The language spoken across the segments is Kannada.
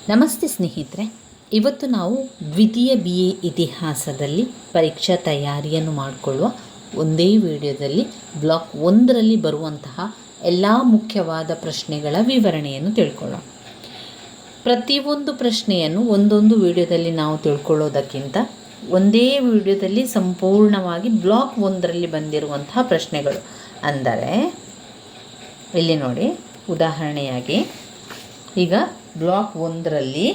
ನಮಸ್ತೆ ಸ್ನೇಹಿತರೆ, ಇವತ್ತು ನಾವು ದ್ವಿತೀಯ BA ಇತಿಹಾಸದಲ್ಲಿ ಪರೀಕ್ಷಾ ತಯಾರಿಯನ್ನು ಮಾಡಿಕೊಳ್ಳುವ ಒಂದೇ ವಿಡಿಯೋದಲ್ಲಿ ಬ್ಲಾಕ್ 1ರಲ್ಲಿ ಬರುವಂತಹ ಎಲ್ಲ ಮುಖ್ಯವಾದ ಪ್ರಶ್ನೆಗಳ ವಿವರಣೆಯನ್ನು ತಿಳ್ಕೊಳ್ಳೋಣ. ಪ್ರತಿಯೊಂದು ಪ್ರಶ್ನೆಯನ್ನು ಒಂದೊಂದು ವಿಡಿಯೋದಲ್ಲಿ ನಾವು ತಿಳ್ಕೊಳ್ಳೋದಕ್ಕಿಂತ ಒಂದೇ ವಿಡಿಯೋದಲ್ಲಿ ಸಂಪೂರ್ಣವಾಗಿ ಬ್ಲಾಕ್ 1ರಲ್ಲಿ ಬಂದಿರುವಂತಹ ಪ್ರಶ್ನೆಗಳು. ಅಂದರೆ ಇಲ್ಲಿ ನೋಡಿ, ಉದಾಹರಣೆಯಾಗಿ ಈಗ ಬ್ಲಾಕ್ 1ರಲ್ಲಿ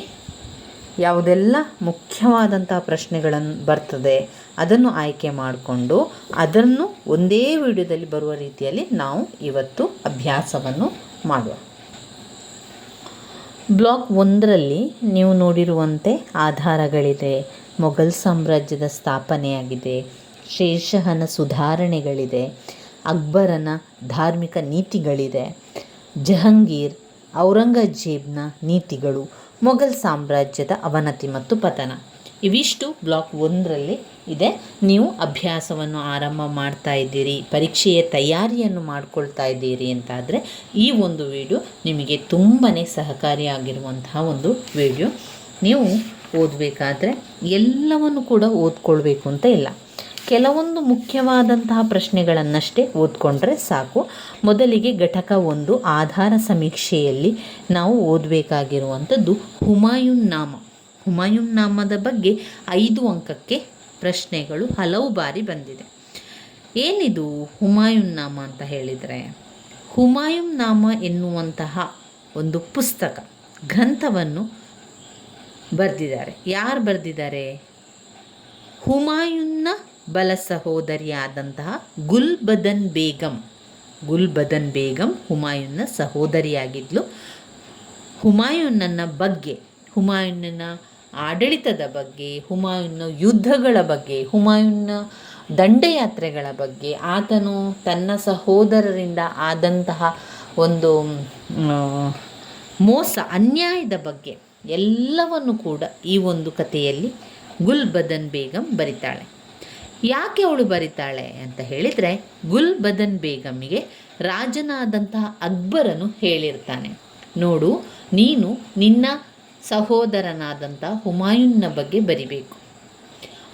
ಯಾವುದೆಲ್ಲ ಮುಖ್ಯವಾದಂತಹ ಪ್ರಶ್ನೆಗಳನ್ನು ಬರ್ತದೆ ಅದನ್ನು ಆಯ್ಕೆ ಮಾಡಿಕೊಂಡು ಅದನ್ನು ಒಂದೇ ವಿಡಿಯೋದಲ್ಲಿ ಬರುವ ರೀತಿಯಲ್ಲಿ ನಾವು ಇವತ್ತು ಅಭ್ಯಾಸವನ್ನು ಮಾಡುವ. ಬ್ಲಾಕ್ 1ರಲ್ಲಿ ನೀವು ನೋಡಿರುವಂತೆ ಆಧಾರಗಳಿದೆ, ಮೊಘಲ್ ಸಾಮ್ರಾಜ್ಯದ ಸ್ಥಾಪನೆಯಾಗಿದೆ, ಶೇರ್ಷಹನ ಸುಧಾರಣೆಗಳಿದೆ, ಅಕ್ಬರನ ಧಾರ್ಮಿಕ ನೀತಿಗಳಿದೆ, ಜಹಂಗೀರ್ ಔರಂಗಜೇಬ್ನ ನೀತಿಗಳು, ಮೊಘಲ್ ಸಾಮ್ರಾಜ್ಯದ ಅವನತಿ ಮತ್ತು ಪತನ. ಇವಿಷ್ಟು ಬ್ಲಾಕ್ 1ರಲ್ಲಿ ಇದೆ. ನೀವು ಅಭ್ಯಾಸವನ್ನು ಆರಂಭ ಮಾಡ್ತಾ ಇದ್ದೀರಿ, ಪರೀಕ್ಷೆಯ ತಯಾರಿಯನ್ನು ಮಾಡ್ಕೊಳ್ತಾ ಇದ್ದೀರಿ ಅಂತಾದರೆ ಈ ಒಂದು ವಿಡಿಯೋ ನಿಮಗೆ ತುಂಬಾ ಸಹಕಾರಿಯಾಗಿರುವಂತಹ ಒಂದು ವಿಡಿಯೋ. ನೀವು ಓದಬೇಕಾದ್ರೆ ಎಲ್ಲವನ್ನು ಕೂಡ ಓದ್ಕೊಳ್ಬೇಕು ಅಂತ ಇಲ್ಲ, ಕೆಲವೊಂದು ಮುಖ್ಯವಾದಂತಹ ಪ್ರಶ್ನೆಗಳನ್ನಷ್ಟೇ ಓದ್ಕೊಂಡ್ರೆ ಸಾಕು. ಮೊದಲಿಗೆ ಘಟಕ 1 ಆಧಾರ ಸಮೀಕ್ಷೆಯಲ್ಲಿ ನಾವು ಓದಬೇಕಾಗಿರುವಂಥದ್ದು ಹುಮಾಯೂನ್ ನಾಮ. ಹುಮಾಯೂನ್ ನಾಮದ ಬಗ್ಗೆ 5 ಅಂಕಕ್ಕೆ ಪ್ರಶ್ನೆಗಳು ಹಲವು ಬಾರಿ ಬಂದಿದೆ. ಏನಿದು ಹುಮಾಯೂನ್ ನಾಮ ಅಂತ ಹೇಳಿದರೆ, ಹುಮಾಯೂನ್ ನಾಮ ಎನ್ನುವಂತಹ ಒಂದು ಪುಸ್ತಕ ಗ್ರಂಥವನ್ನು ಬರೆದಿದ್ದಾರೆ. ಯಾರು ಬರೆದಿದ್ದಾರೆ? ಹುಮಾಯೂನ್ನ ಬಲ ಸಹೋದರಿಯಾದಂತಹ ಗುಲ್ಬದನ್ ಬೇಗಂ ಹುಮಾಯೂನ್ನ ಸಹೋದರಿಯಾಗಿದ್ಲು. ಹುಮಾಯೂನನ ಬಗ್ಗೆ, ಹುಮಾಯೂನನ ಆಡಳಿತದ ಬಗ್ಗೆ, ಹುಮಾಯೂನ್ನ ಯುದ್ಧಗಳ ಬಗ್ಗೆ, ಹುಮಾಯೂನ್ನ ದಂಡಯಾತ್ರೆಗಳ ಬಗ್ಗೆ, ಆತನು ತನ್ನ ಸಹೋದರರಿಂದ ಆದಂತಹ ಒಂದು ಮೋಸ ಅನ್ಯಾಯದ ಬಗ್ಗೆ ಎಲ್ಲವನ್ನು ಕೂಡ ಈ ಒಂದು ಕಥೆಯಲ್ಲಿ ಗುಲ್ಬದನ್ ಬೇಗಂ ಬರಿತಾಳೆ. ಯಾಕೆ ಅವಳು ಬರಿತಾಳೆ ಅಂತ ಹೇಳಿದರೆ, ಗುಲ್ಬದನ್ ಬೇಗಂಗೆ ರಾಜನಾದಂತಹ ಅಕ್ಬರನು ಹೇಳಿರ್ತಾನೆ, ನೋಡು, ನೀನು ನಿನ್ನ ಸಹೋದರನಾದಂಥ ಹುಮಾಯೂನ್ನ ಬಗ್ಗೆ ಬರಿಬೇಕು.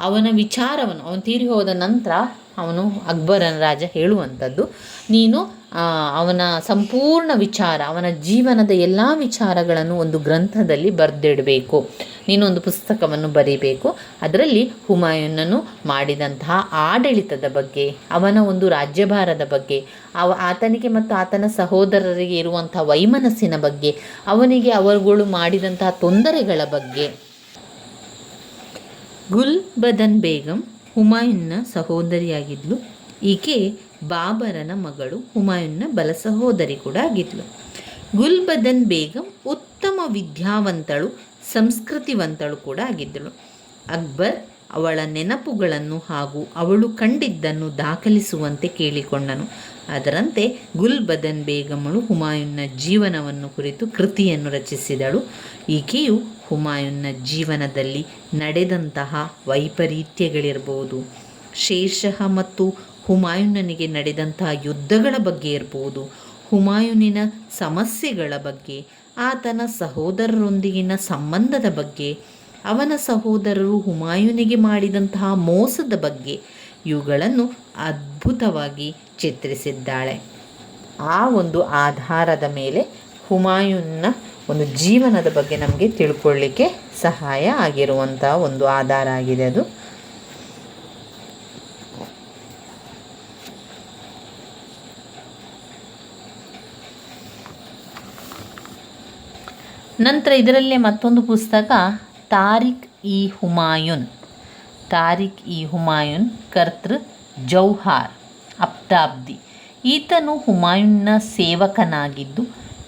ಅವನ ವಿಚಾರವನ್ನು, ಅವನು ತೀರಿ ಹೋದ ನಂತರ ಅವನು ಅಕ್ಬರನ ರಾಜ ಹೇಳುವಂಥದ್ದು, ನೀನು ಅವನ ಸಂಪೂರ್ಣ ವಿಚಾರ, ಅವನ ಜೀವನದ ಎಲ್ಲ ವಿಚಾರಗಳನ್ನು ಒಂದು ಗ್ರಂಥದಲ್ಲಿ ಬರೆದಿಡಬೇಕು. ನೀನೊಂದು ಪುಸ್ತಕವನ್ನು ಬರೀಬೇಕು. ಅದರಲ್ಲಿ ಹುಮಾಯೂನನು ಮಾಡಿದಂತಹ ಆಡಳಿತದ ಬಗ್ಗೆ, ಅವನ ಒಂದು ರಾಜ್ಯಭಾರದ ಬಗ್ಗೆ, ಆತನಿಗೆ ಮತ್ತು ಆತನ ಸಹೋದರರಿಗೆ ಇರುವಂಥ ವೈಮನಸ್ಸಿನ ಬಗ್ಗೆ, ಅವನಿಗೆ ಅವರುಗಳು ಮಾಡಿದಂತಹ ತೊಂದರೆಗಳ ಬಗ್ಗೆ. ಗುಲ್ಬದನ್ ಬೇಗಂ ಹುಮಾಯೂನ್ನ ಸಹೋದರಿಯಾಗಿದ್ಲು. ಈಕೆ ಬಾಬರನ ಮಗಳು, ಹುಮಾಯೂನ್ನ ಬಲ ಸಹೋದರಿ ಕೂಡ ಆಗಿದ್ಲು. ಗುಲ್ಬದನ್ ಬೇಗಂ ಉತ್ತಮ ವಿದ್ಯಾವಂತಳು, ಸಂಸ್ಕೃತಿವಂತಳು ಕೂಡ ಆಗಿದ್ದಳು. ಅಕ್ಬರ್ ಅವಳ ನೆನಪುಗಳನ್ನು ಹಾಗೂ ಅವಳು ಕಂಡಿದ್ದನ್ನು ದಾಖಲಿಸುವಂತೆ ಕೇಳಿಕೊಂಡನು. ಅದರಂತೆ ಗುಲ್ಬದನ್ ಬೇಗಮಳು ಹುಮಾಯೂನ್ನ ಜೀವನವನ್ನು ಕುರಿತು ಕೃತಿಯನ್ನು ರಚಿಸಿದಳು. ಈಕೆಯು ಹುಮಾಯೂನ್ನ ಜೀವನದಲ್ಲಿ ನಡೆದಂತಹ ವೈಪರೀತ್ಯಗಳಿರ್ಬೋದು, ಶೇರ್ಷಹ ಮತ್ತು ಹುಮಾಯೂನನಿಗೆ ನಡೆದಂತಹ ಯುದ್ಧಗಳ ಬಗ್ಗೆ ಇರ್ಬೋದು, ಹುಮಾಯೂನಿನ ಸಮಸ್ಯೆಗಳ ಬಗ್ಗೆ, ಆತನ ಸಹೋದರರೊಂದಿಗಿನ ಸಂಬಂಧದ ಬಗ್ಗೆ, ಅವನ ಸಹೋದರರು ಹುಮಾಯೂನಿಗೆ ಮಾಡಿದಂತಹ ಮೋಸದ ಬಗ್ಗೆ, ಇವುಗಳನ್ನು ಅದ್ಭುತವಾಗಿ ಚಿತ್ರಿಸಿದ್ದಾಳೆ. ಆ ಒಂದು ಆಧಾರದ ಮೇಲೆ ಹುಮಾಯೂನ್ನ ಒಂದು ಜೀವನದ ಬಗ್ಗೆ ನಮಗೆ ತಿಳ್ಕೊಳ್ಳಿಕ್ಕೆ ಸಹಾಯ ಆಗಿರುವಂಥ ಒಂದು ಆಧಾರ ಆಗಿದೆ ಅದು. ನಂತರ ಇದರಲ್ಲೇ ಮತ್ತೊಂದು ಪುಸ್ತಕ ತಾರಿಕ್ ಇ ಹುಮಾಯೂನ್ ಕರ್ತೃ ಜೌಹಾರ್ ಅಬ್ದಾಬ್ದಿ. ಈತನು ಹುಮಾಯೂನ್ನ ಸೇವಕನಾಗಿದ್ದು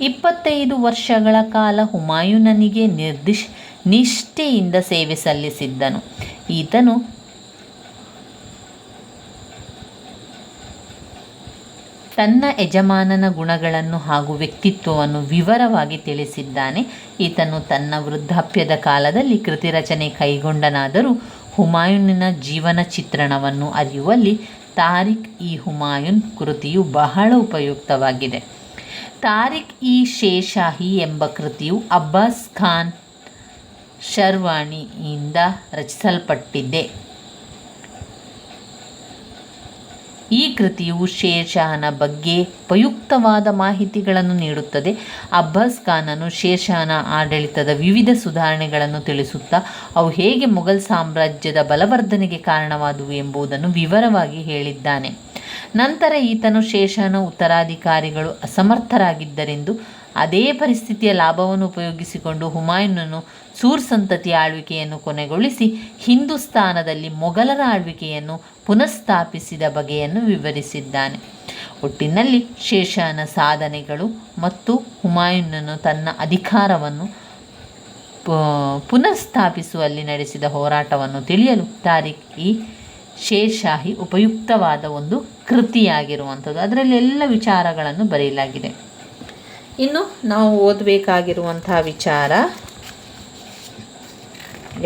25 ವರ್ಷಗಳ ಕಾಲ ಹುಮಾಯೂನನಿಗೆ ನಿಷ್ಠೆಯಿಂದ ಸೇವೆ ಸಲ್ಲಿಸಿದ್ದನು. ಈತನು ತನ್ನ ಯಜಮಾನನ ಗುಣಗಳನ್ನು ಹಾಗೂ ವ್ಯಕ್ತಿತ್ವವನ್ನು ವಿವರವಾಗಿ ತಿಳಿಸಿದ್ದಾನೆ. ಈತನು ತನ್ನ ವೃದ್ಧಾಪ್ಯದ ಕಾಲದಲ್ಲಿ ಕೃತಿ ರಚನೆ ಕೈಗೊಂಡನಾದರೂ ಹುಮಾಯೂನಿನ ಜೀವನ ಚಿತ್ರಣವನ್ನು ಅರಿಯುವಲ್ಲಿ ತಾರಿಕ್ ಇ ಹುಮಾಯೂನ್ ಕೃತಿಯು ಬಹಳ ಉಪಯುಕ್ತವಾಗಿದೆ. ತಾರಿಕ್ ಇ ಶೇರ್ಷಾಹಿ ಎಂಬ ಕೃತಿಯು ಅಬ್ಬಾಸ್ ಖಾನ್ ಶರ್ವಾಣಿಯಿಂದ ರಚಿಸಲ್ಪಟ್ಟಿದೆ. ಈ ಕೃತಿಯು ಶೇರ್ ಶಹನ ಬಗ್ಗೆ ಉಪಯುಕ್ತವಾದ ಮಾಹಿತಿಗಳನ್ನು ನೀಡುತ್ತದೆ. ಅಬ್ಬಾಸ್ ಖಾನನು ಶೇರ್ ಶಹನ ಆಡಳಿತದ ವಿವಿಧ ಸುಧಾರಣೆಗಳನ್ನು ತಿಳಿಸುತ್ತಾ ಅವು ಹೇಗೆ ಮೊಘಲ್ ಸಾಮ್ರಾಜ್ಯದ ಬಲವರ್ಧನೆಗೆ ಕಾರಣವಾದವು ಎಂಬುದನ್ನು ವಿವರವಾಗಿ ಹೇಳಿದ್ದಾನೆ. ನಂತರ ಈತನು ಶೇರ್ ಶಹನ ಉತ್ತರಾಧಿಕಾರಿಗಳು ಅಸಮರ್ಥರಾಗಿದ್ದರೆಂದು ಅದೇ ಪರಿಸ್ಥಿತಿಯ ಲಾಭವನ್ನು ಉಪಯೋಗಿಸಿಕೊಂಡು ಹುಮಾಯೂನನು ಸೂರ್ ಸಂತತಿಯ ಆಳ್ವಿಕೆಯನ್ನು ಕೊನೆಗೊಳಿಸಿ ಹಿಂದೂಸ್ತಾನದಲ್ಲಿ ಮೊಘಲರ ಆಳ್ವಿಕೆಯನ್ನು ಪುನಃಸ್ಥಾಪಿಸಿದ ಬಗೆಯನ್ನು ವಿವರಿಸಿದ್ದಾನೆ. ಒಟ್ಟಿನಲ್ಲಿ ಶೇರ್ ಶಹನ ಸಾಧನೆಗಳು ಮತ್ತು ಹುಮಾಯೂನನು ತನ್ನ ಅಧಿಕಾರವನ್ನು ಪುನಃಸ್ಥಾಪಿಸುವಲ್ಲಿ ನಡೆಸಿದ ಹೋರಾಟವನ್ನು ತಿಳಿಯಲು ತಾರಿಖ್ ಇ ಶೇರ್ ಶಾಹಿ ಉಪಯುಕ್ತವಾದ ಒಂದು ಕೃತಿಯಾಗಿರುವಂಥದ್ದು. ಅದರಲ್ಲಿ ಎಲ್ಲ ವಿಚಾರಗಳನ್ನು ಬರೆಯಲಾಗಿದೆ. ಇನ್ನು ನಾವು ಓದಬೇಕಾಗಿರುವಂತಹ ವಿಚಾರ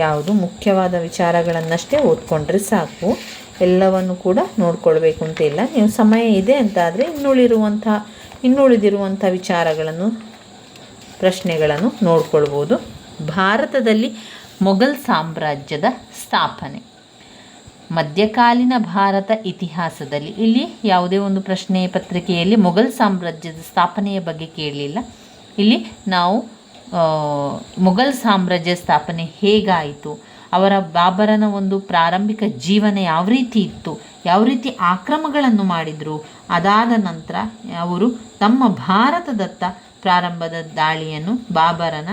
ಯಾವುದು, ಮುಖ್ಯವಾದ ವಿಚಾರಗಳನ್ನಷ್ಟೇ ಓದ್ಕೊಂಡ್ರೆ ಸಾಕು, ಎಲ್ಲವನ್ನು ಕೂಡ ನೋಡ್ಕೊಳ್ಬೇಕು ಅಂತ ಇಲ್ಲ. ನೀವು ಸಮಯ ಇದೆ ಅಂತಾದರೆ ಇನ್ನುಳಿದಿರುವಂಥ ವಿಚಾರಗಳನ್ನು, ಪ್ರಶ್ನೆಗಳನ್ನು ನೋಡ್ಕೊಳ್ಬೋದು. ಭಾರತದಲ್ಲಿ ಮೊಘಲ್ ಸಾಮ್ರಾಜ್ಯದ ಸ್ಥಾಪನೆ. ಮಧ್ಯಕಾಲೀನ ಭಾರತ ಇತಿಹಾಸದಲ್ಲಿ, ಇಲ್ಲಿ ಯಾವುದೇ ಒಂದು ಪ್ರಶ್ನೆ ಪತ್ರಿಕೆಯಲ್ಲಿ ಮೊಘಲ್ ಸಾಮ್ರಾಜ್ಯದ ಸ್ಥಾಪನೆಯ ಬಗ್ಗೆ ಕೇಳಲಿಲ್ಲ. ಇಲ್ಲಿ ನಾವು ಮೊಘಲ್ ಸಾಮ್ರಾಜ್ಯ ಸ್ಥಾಪನೆ ಹೇಗಾಯಿತು, ಅವರ ಬಾಬರನ ಒಂದು ಪ್ರಾರಂಭಿಕ ಜೀವನ ಯಾವ ರೀತಿ ಇತ್ತು, ಯಾವ ರೀತಿ ಆಕ್ರಮಗಳನ್ನು ಮಾಡಿದರು, ಅದಾದ ನಂತರ ಅವರು ತಮ್ಮ ಭಾರತದತ್ತ ಪ್ರಾರಂಭದ ದಾಳಿಯನ್ನು ಬಾಬರನ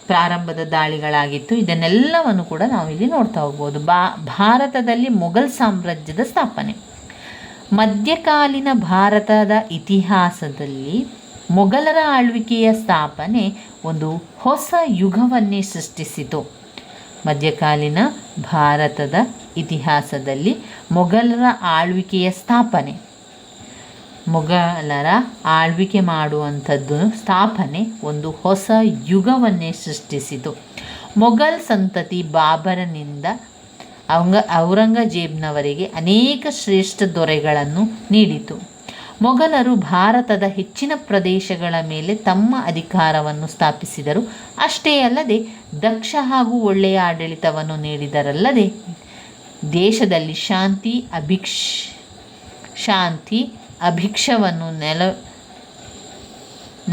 ಪ್ರಾರಂಭದ ದಾಳಿಗಳಾಗಿತ್ತು. ಇದನ್ನೆಲ್ಲವನ್ನು ಕೂಡ ನಾವು ಇಲ್ಲಿ ನೋಡ್ತಾ ಹೋಗ್ಬೋದು. ಭಾರತದಲ್ಲಿ ಮೊಘಲ್ ಸಾಮ್ರಾಜ್ಯದ ಸ್ಥಾಪನೆ. ಮಧ್ಯಕಾಲೀನ ಭಾರತದ ಇತಿಹಾಸದಲ್ಲಿ ಮೊಘಲರ ಆಳ್ವಿಕೆಯ ಸ್ಥಾಪನೆ ಒಂದು ಹೊಸ ಯುಗವನ್ನೇ ಸೃಷ್ಟಿಸಿತು. ಮಧ್ಯಕಾಲೀನ ಭಾರತದ ಇತಿಹಾಸದಲ್ಲಿ ಮೊಘಲರ ಆಳ್ವಿಕೆಯ ಸ್ಥಾಪನೆ, ಮೊಘಲರ ಆಳ್ವಿಕೆ ಮಾಡುವಂಥದ್ದು ಸ್ಥಾಪನೆ ಒಂದು ಹೊಸ ಯುಗವನ್ನೇ ಸೃಷ್ಟಿಸಿತು. ಮೊಘಲ್ ಸಂತತಿ ಬಾಬರನಿಂದ ಔರಂಗಜೇಬ್ನವರೆಗೆ ಅನೇಕ ಶ್ರೇಷ್ಠ ದೊರೆಗಳನ್ನು ನೀಡಿತು. ಮೊಘಲರು ಭಾರತದ ಹೆಚ್ಚಿನ ಪ್ರದೇಶಗಳ ಮೇಲೆ ತಮ್ಮ ಅಧಿಕಾರವನ್ನು ಸ್ಥಾಪಿಸಿದರು. ಅಷ್ಟೇ ಅಲ್ಲದೆ ದಕ್ಷ ಹಾಗೂ ಒಳ್ಳೆಯ ಆಡಳಿತವನ್ನು ನೀಡಿದರಲ್ಲದೆ ದೇಶದಲ್ಲಿ ಶಾಂತಿ ಅಭಿಕ್ಷವನ್ನು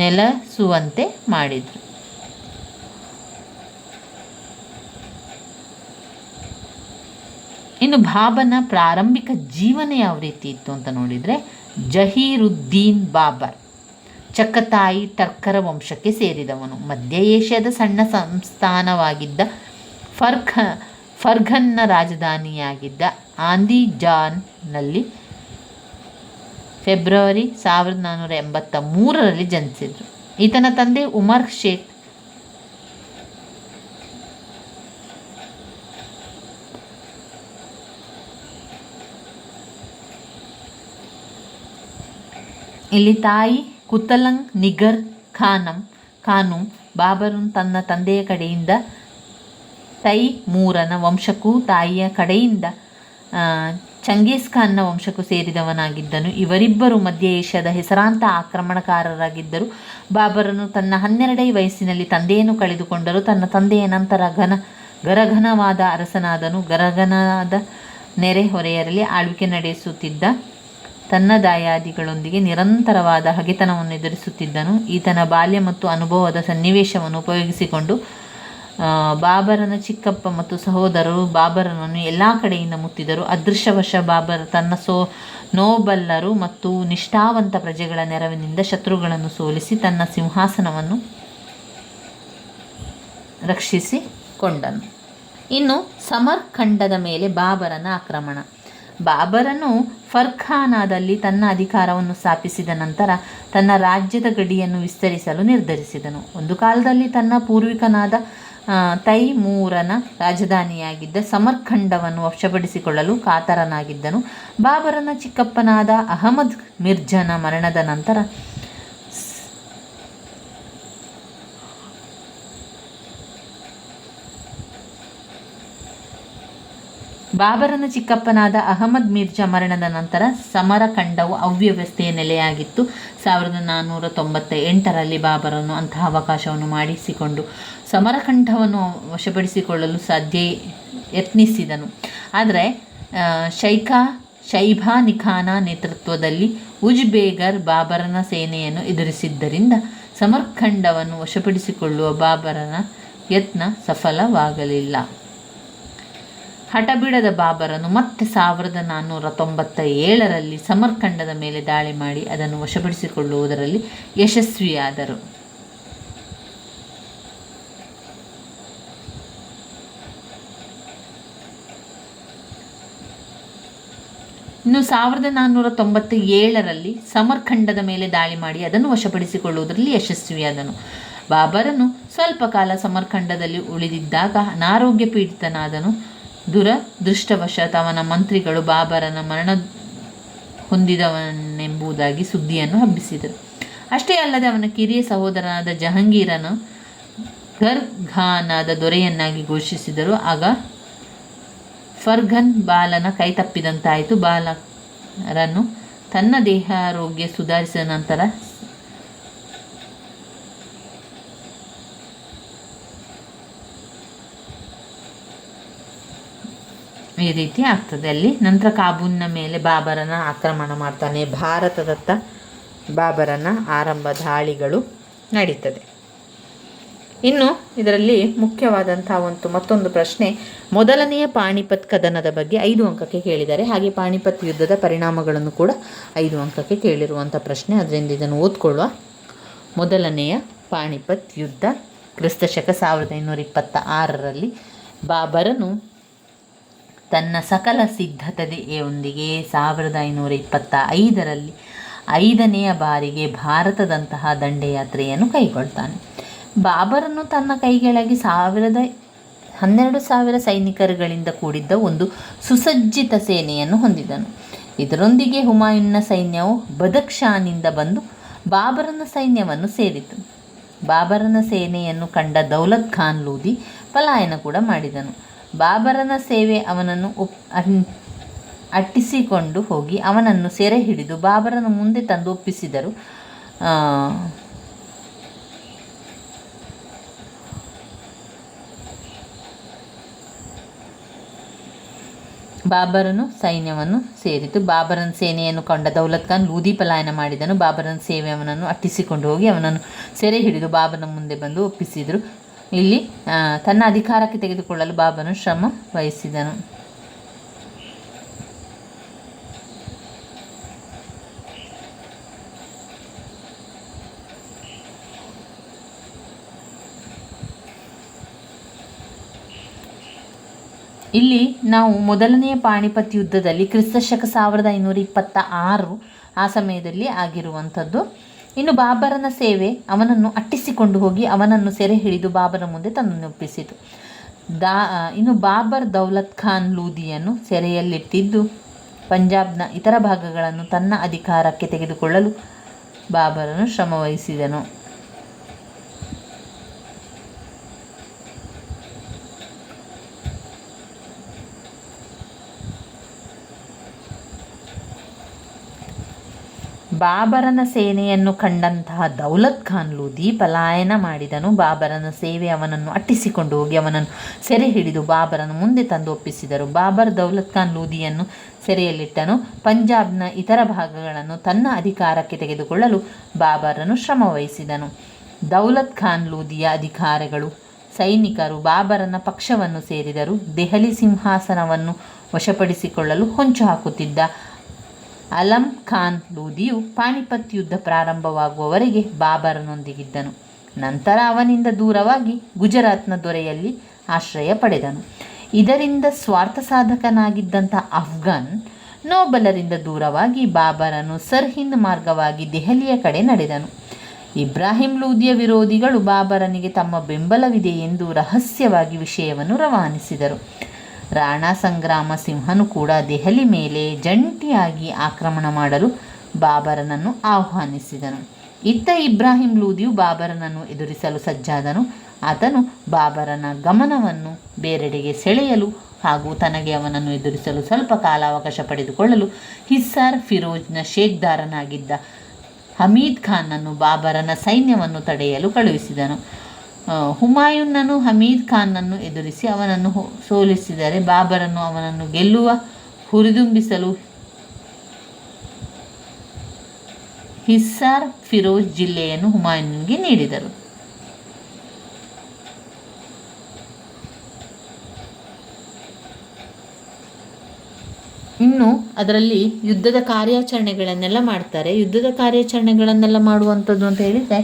ನೆಲೆಸುವಂತೆ ಮಾಡಿದರು. ಇನ್ನು ಬಾಬನ ಪ್ರಾರಂಭಿಕ ಜೀವನ ಯಾವ ರೀತಿ ಇತ್ತು ಅಂತ ನೋಡಿದರೆ, ಜಹೀರುದ್ದೀನ್ ಬಾಬರ್ ಚಕತಾಯಿ ಟರ್ಕರ ವಂಶಕ್ಕೆ ಸೇರಿದವನು. ಮಧ್ಯ ಏಷ್ಯಾದ ಸಣ್ಣ ಸಂಸ್ಥಾನವಾಗಿದ್ದ ಫರ್ಘನ್ನ ರಾಜಧಾನಿಯಾಗಿದ್ದ ಆಂದಿಜಾನ್ನಲ್ಲಿ ಫೆಬ್ರವರಿ 1483ರಲ್ಲಿ ಜನಿಸಿದರು. ಈತನ ತಂದೆ ಉಮರ್ ಶೇಖ್ ಇಲ್ಲಿ ತಾಯಿ ಕುತಲಂಗ್ ನಿಗರ್ ಖಾನುಂ. ಬಾಬರನು ತನ್ನ ತಂದೆಯ ಕಡೆಯಿಂದ ತೈಮೂರನ ವಂಶಕ್ಕೂ ತಾಯಿಯ ಕಡೆಯಿಂದ ಚಂಗೀಸ್ ಖಾನ್ನ ವಂಶಕ್ಕೂ ಸೇರಿದವನಾಗಿದ್ದನು. ಇವರಿಬ್ಬರು ಮಧ್ಯ ಏಷ್ಯಾದ ಹೆಸರಾಂತ ಆಕ್ರಮಣಕಾರರಾಗಿದ್ದರು. ಬಾಬರನು ತನ್ನ 12ನೇ ವಯಸ್ಸಿನಲ್ಲಿ ತಂದೆಯನ್ನು ಕಳೆದುಕೊಂಡರು. ತನ್ನ ತಂದೆಯ ನಂತರ ಗರಘನವಾದ ಅರಸನಾದನು. ಗರಘನಾದ ನೆರೆಹೊರೆಯರಲ್ಲಿ ಆಳ್ವಿಕೆ ನಡೆಸುತ್ತಿದ್ದ ತನ್ನ ದಾಯಾದಿಗಳೊಂದಿಗೆ ನಿರಂತರವಾದ ಹಗೆತನವನ್ನು ಎದುರಿಸುತ್ತಿದ್ದನು. ಈತನ ಬಾಲ್ಯ ಮತ್ತು ಅನುಭವದ ಸನ್ನಿವೇಶವನ್ನು ಉಪಯೋಗಿಸಿಕೊಂಡು ಬಾಬರನ ಚಿಕ್ಕಪ್ಪ ಮತ್ತು ಸಹೋದರರು ಬಾಬರನನ್ನು ಎಲ್ಲ ಕಡೆಯಿಂದ ಮುತ್ತಿದರು. ಅದೃಷ್ಟವಶ ಬಾಬರ್ ತನ್ನ ನೋಬಲ್ಲರು ಮತ್ತು ನಿಷ್ಠಾವಂತ ಪ್ರಜೆಗಳ ನೆರವಿನಿಂದ ಶತ್ರುಗಳನ್ನು ಸೋಲಿಸಿ ತನ್ನ ಸಿಂಹಾಸನವನ್ನು ರಕ್ಷಿಸಿಕೊಂಡನು. ಇನ್ನು ಸಮರ್ಖಂಡದ ಮೇಲೆ ಬಾಬರನ ಆಕ್ರಮಣ. ಬಾಬರನು ಫರ್ಖಾನಾದಲ್ಲಿ ತನ್ನ ಅಧಿಕಾರವನ್ನು ಸ್ಥಾಪಿಸಿದ ನಂತರ ತನ್ನ ರಾಜ್ಯದ ಗಡಿಯನ್ನು ವಿಸ್ತರಿಸಲು ನಿರ್ಧರಿಸಿದನು. ಒಂದು ಕಾಲದಲ್ಲಿ ತನ್ನ ಪೂರ್ವಿಕನಾದ ತೈಮೂರನ ರಾಜಧಾನಿಯಾಗಿದ್ದ ಸಮರ್ಖಂಡವನ್ನು ವಶಪಡಿಸಿಕೊಳ್ಳಲು ಕಾತರನಾಗಿದ್ದನು. ಬಾಬರನ ಚಿಕ್ಕಪ್ಪನಾದ ಅಹಮದ್ ಮಿರ್ಜನ ಮರಣದ ನಂತರ ಬಾಬರನ ಚಿಕ್ಕಪ್ಪನಾದ ಅಹಮದ್ ಮಿರ್ಜಾ ಮರಣದ ನಂತರ ಸಮರಖಂಡವು ಅವ್ಯವಸ್ಥೆಯ ನೆಲೆಯಾಗಿತ್ತು. 1498ರಲ್ಲಿ ಬಾಬರನು ಅಂತಹ ಅವಕಾಶವನ್ನು ಮಾಡಿಸಿಕೊಂಡು ಸಮರಖಂಡವನ್ನು ವಶಪಡಿಸಿಕೊಳ್ಳಲು ಯತ್ನಿಸಿದನು. ಆದರೆ ಶೈಬಾನಿ ಖಾನ ನೇತೃತ್ವದಲ್ಲಿ ಉಜ್ಬೇಗರ್ ಬಾಬರನ ಸೇನೆಯನ್ನು ಎದುರಿಸಿದ್ದರಿಂದ ಸಮರಖಂಡವನ್ನು ವಶಪಡಿಸಿಕೊಳ್ಳುವ ಬಾಬರನ ಯತ್ನ ಸಫಲವಾಗಲಿಲ್ಲ. ಹಠಬಿಡದ ಬಾಬರನು ಮತ್ತೆ 1497ರಲ್ಲಿ ಸಮರಖಂಡದ ಮೇಲೆ ದಾಳಿ ಮಾಡಿ ಅದನ್ನು ವಶಪಡಿಸಿಕೊಳ್ಳುವುದರಲ್ಲಿ ಯಶಸ್ವಿಯಾದರು. ಇನ್ನು 1497ರಲ್ಲಿ ಸಮರಖಂಡದ ಮೇಲೆ ದಾಳಿ ಮಾಡಿ ಅದನ್ನು ವಶಪಡಿಸಿಕೊಳ್ಳುವುದರಲ್ಲಿ ಯಶಸ್ವಿಯಾದನು. ಬಾಬರನು ಸ್ವಲ್ಪ ಕಾಲ ಸಮರಖಂಡದಲ್ಲಿ ಉಳಿದಿದ್ದಾಗ ಅನಾರೋಗ್ಯ ಪೀಡಿತನಾದನು. ದುರದೃಷ್ಟವಶಾತ್ ಅವನ ಮಂತ್ರಿಗಳು ಬಾಬರನ ಮರಣ ಹೊಂದಿದವನೆಂಬುದಾಗಿ ಸುದ್ದಿಯನ್ನು ಹಬ್ಬಿಸಿದರು. ಅಷ್ಟೇ ಅಲ್ಲದೆ ಅವನ ಕಿರಿಯ ಸಹೋದರನಾದ ಜಹಾಂಗೀರನು ಗರ್ಖಾನದ ದೊರೆಯನ್ನಾಗಿ ಘೋಷಿಸಿದರು. ಆಗ ಫರ್ಗನ್ ಬಾಲನ ಕೈ ತಪ್ಪಿದಂತಾಯಿತು. ಬಾಲರನ್ನು ತನ್ನ ದೇಹಾರೋಗ್ಯ ಸುಧಾರಿಸಿದ ನಂತರ ಈ ರೀತಿ ಆಗ್ತದೆ. ಅಲ್ಲಿ ನಂತರ ಕಾಬೂಲ್ನ ಮೇಲೆ ಬಾಬರನ ಆಕ್ರಮಣ ಮಾಡ್ತಾನೆ. ಭಾರತದತ್ತ ಬಾಬರನ ಆರಂಭ ದಾಳಿಗಳು ನಡೀತದೆ. ಇನ್ನು ಇದರಲ್ಲಿ ಮುಖ್ಯವಾದಂಥ ಮತ್ತೊಂದು ಪ್ರಶ್ನೆ, ಮೊದಲನೆಯ ಪಾಣಿಪತ್ ಕದನದ ಬಗ್ಗೆ 5 ಅಂಕಕ್ಕೆ ಕೇಳಿದ್ದಾರೆ. ಹಾಗೆ ಪಾಣಿಪತ್ ಯುದ್ಧದ ಪರಿಣಾಮಗಳನ್ನು ಕೂಡ 5 ಅಂಕಕ್ಕೆ ಕೇಳಿರುವಂಥ ಪ್ರಶ್ನೆ. ಅದರಿಂದ ಇದನ್ನು ಓದ್ಕೊಳ್ಳುವ. ಮೊದಲನೆಯ ಪಾಣಿಪತ್ ಯುದ್ಧ ಕ್ರಿಸ್ತಶಕ 1526ರಲ್ಲಿ ಬಾಬರನು ತನ್ನ ಸಕಲ ಸಿದ್ಧತೆಯೊಂದಿಗೆ 1525ರಲ್ಲಿ 5ನೆಯ ಬಾರಿಗೆ ಭಾರತದಂತಹ ದಂಡಯಾತ್ರೆಯನ್ನು ಕೈಗೊಳ್ತಾನೆ. ಬಾಬರನು ತನ್ನ ಕೈಗೆಳಗೆ 12,000 ಸೈನಿಕರುಗಳಿಂದ ಕೂಡಿದ್ದ ಒಂದು ಸುಸಜ್ಜಿತ ಸೇನೆಯನ್ನು ಹೊಂದಿದನು. ಇದರೊಂದಿಗೆ ಹುಮಾಯೂನ್ನ ಸೈನ್ಯವು ಬದಖ್ಶಾನಿಂದ ಬಂದು ಬಾಬರನ ಸೈನ್ಯವನ್ನು ಸೇರಿತು. ಬಾಬರನ ಸೇನೆಯನ್ನು ಕಂಡ ದೌಲತ್ ಖಾನ್ ಲೂದಿ ಪಲಾಯನ ಕೂಡ ಮಾಡಿದನು. ಬಾಬರನ ಸೇವೆ ಅವನನ್ನು ಅಟ್ಟಿಸಿಕೊಂಡು ಹೋಗಿ ಅವನನ್ನು ಸೆರೆ ಹಿಡಿದು ಬಾಬರನ ಮುಂದೆ ತಂದು ಒಪ್ಪಿಸಿದರು. ಬಾಬರನು ಸೈನ್ಯವನ್ನು ಸೇರಿತು. ಬಾಬರನ ಸೇನೆಯನ್ನು ಕಂಡ ದೌಲತ್ ಖಾನ್ ಲೂದಿ ಪಲಾಯನ ಮಾಡಿದನು. ಬಾಬರನ ಸೇವೆ ಅವನನ್ನು ಅಟ್ಟಿಸಿಕೊಂಡು ಹೋಗಿ ಅವನನ್ನು ಸೆರೆ ಹಿಡಿದು ಬಾಬರನ ಮುಂದೆ ಬಂದು ಒಪ್ಪಿಸಿದರು. ಇಲ್ಲಿ ತನ್ನ ಅಧಿಕಾರಕ್ಕೆ ತೆಗೆದುಕೊಳ್ಳಲು ಬಾಬರನು ಶ್ರಮ ವಹಿಸಿದನು. ಇಲ್ಲಿ ನಾವು ಮೊದಲನೆಯ ಪಾಣಿಪತ್ ಯುದ್ಧದಲ್ಲಿ ಕ್ರಿಸ್ತಶಕ 1526 ಆ ಸಮಯದಲ್ಲಿ ಆಗಿರುವಂಥದ್ದು. ಇನ್ನು ಬಾಬರನ ಸೇವೆ ಅವನನ್ನು ಅಟ್ಟಿಸಿಕೊಂಡು ಹೋಗಿ ಅವನನ್ನು ಸೆರೆ ಹಿಡಿದು ಬಾಬರ ಮುಂದೆ ತಂದೊಪ್ಪಿಸಿತು. ಇನ್ನು ಬಾಬರ್ ದೌಲತ್ ಖಾನ್ ಲೂದಿಯನ್ನು ಸೆರೆಯಲ್ಲಿಟ್ಟಿದ್ದು ಪಂಜಾಬ್ನ ಇತರ ಭಾಗಗಳನ್ನು ತನ್ನ ಅಧಿಕಾರಕ್ಕೆ ತೆಗೆದುಕೊಳ್ಳಲು ಬಾಬರನು ಶ್ರಮವಹಿಸಿದನು. ಬಾಬರನ ಸೇನೆಯನ್ನು ಕಂಡಂತಹ ದೌಲತ್ ಖಾನ್ ಲೂದಿ ಪಲಾಯನ ಮಾಡಿದನು. ಬಾಬರನ ಸೇವೆ ಅವನನ್ನು ಅಟ್ಟಿಸಿಕೊಂಡು ಹೋಗಿ ಅವನನ್ನು ಸೆರೆ ಹಿಡಿದು ಬಾಬರನ ಮುಂದೆ ತಂದು ಒಪ್ಪಿಸಿದರು. ಬಾಬರ್ ದೌಲತ್ ಖಾನ್ ಲೂದಿಯನ್ನು ಸೆರೆಯಲ್ಲಿಟ್ಟನು. ಪಂಜಾಬ್ನ ಇತರ ಭಾಗಗಳನ್ನು ತನ್ನ ಅಧಿಕಾರಕ್ಕೆ ತೆಗೆದುಕೊಳ್ಳಲು ಬಾಬರನು ಶ್ರಮವಹಿಸಿದನು. ದೌಲತ್ ಖಾನ್ ಲೂದಿಯ ಅಧಿಕಾರಿಗಳು ಸೈನಿಕರು ಬಾಬರನ ಪಕ್ಷವನ್ನು ಸೇರಿದರು. ದೆಹಲಿ ಸಿಂಹಾಸನವನ್ನು ವಶಪಡಿಸಿಕೊಳ್ಳಲು ಹೊಂಚು ಹಾಕುತ್ತಿದ್ದ ಅಲಂ ಖಾನ್ ಲೂದಿಯು ಪಾಣಿಪತ್ ಯುದ್ಧ ಪ್ರಾರಂಭವಾಗುವವರೆಗೆ ಬಾಬರನೊಂದಿಗಿದ್ದನು. ನಂತರ ಅವನಿಂದ ದೂರವಾಗಿ ಗುಜರಾತ್ನ ದೊರೆಯಲ್ಲಿ ಆಶ್ರಯ ಪಡೆದನು. ಇದರಿಂದ ಸ್ವಾರ್ಥ ಸಾಧಕನಾಗಿದ್ದಂಥ ಅಫ್ಘಾನ್ ನೋಬಲರಿಂದ ದೂರವಾಗಿ ಬಾಬರನು ಸರ್ಹಿಂದ್ ಮಾರ್ಗವಾಗಿ ದೆಹಲಿಯ ಕಡೆ ನಡೆದನು. ಇಬ್ರಾಹಿಂ ಲೂದಿಯ ವಿರೋಧಿಗಳು ಬಾಬರನಿಗೆ ತಮ್ಮ ಬೆಂಬಲವಿದೆ ಎಂದು ರಹಸ್ಯವಾಗಿ ವಿಷಯವನ್ನು ರವಾನಿಸಿದರು. ರಾಣಾ ಸಂಗ್ರಾಮ ಸಿಂಹನು ಕೂಡ ದೆಹಲಿ ಮೇಲೆ ಜಂಟಿಯಾಗಿ ಆಕ್ರಮಣ ಮಾಡಲು ಬಾಬರನನ್ನು ಆಹ್ವಾನಿಸಿದನು. ಇತ್ತ ಇಬ್ರಾಹಿಂ ಲೂದಿಯು ಬಾಬರನನ್ನು ಎದುರಿಸಲು ಸಜ್ಜಾದನು. ಆತನು ಬಾಬರನ ಗಮನವನ್ನು ಬೇರೆಡೆಗೆ ಸೆಳೆಯಲು ಹಾಗೂ ತನಗೆ ಅವನನ್ನು ಎದುರಿಸಲು ಸ್ವಲ್ಪ ಕಾಲಾವಕಾಶ ಪಡೆದುಕೊಳ್ಳಲು ಹಿಸ್ಸಾರ್ ಫಿರೋಜ್ನ ಶೇಖ್ದಾರನಾಗಿದ್ದ ಹಮೀದ್ ಖಾನ್ನನ್ನು ಬಾಬರನ ಸೈನ್ಯವನ್ನು ತಡೆಯಲು ಕಳುಹಿಸಿದನು. ಹುಮಾಯೂನನು ಹಮೀದ್ ಖಾನ್ನನ್ನು ಎದುರಿಸಿ ಅವನನ್ನು ಸೋಲಿಸಿದರೆ ಬಾಬರನು ಅವನನ್ನು ಗೆಲ್ಲುವ ಹುರಿದುಂಬಿಸಲು ಹಿಸ್ಸಾರ್ ಫಿರೋಜ್ ಜಿಲ್ಲೆಯನ್ನು ಹುಮಾಯೂನ್ಗೆ ನೀಡಿದರು. ಇನ್ನು ಅದರಲ್ಲಿ ಯುದ್ಧದ ಕಾರ್ಯಾಚರಣೆಗಳನ್ನೆಲ್ಲ ಮಾಡ್ತಾರೆ. ಯುದ್ಧದ ಕಾರ್ಯಾಚರಣೆಗಳನ್ನೆಲ್ಲ ಮಾಡುವಂಥದ್ದು ಅಂತ ಹೇಳಿದರೆ,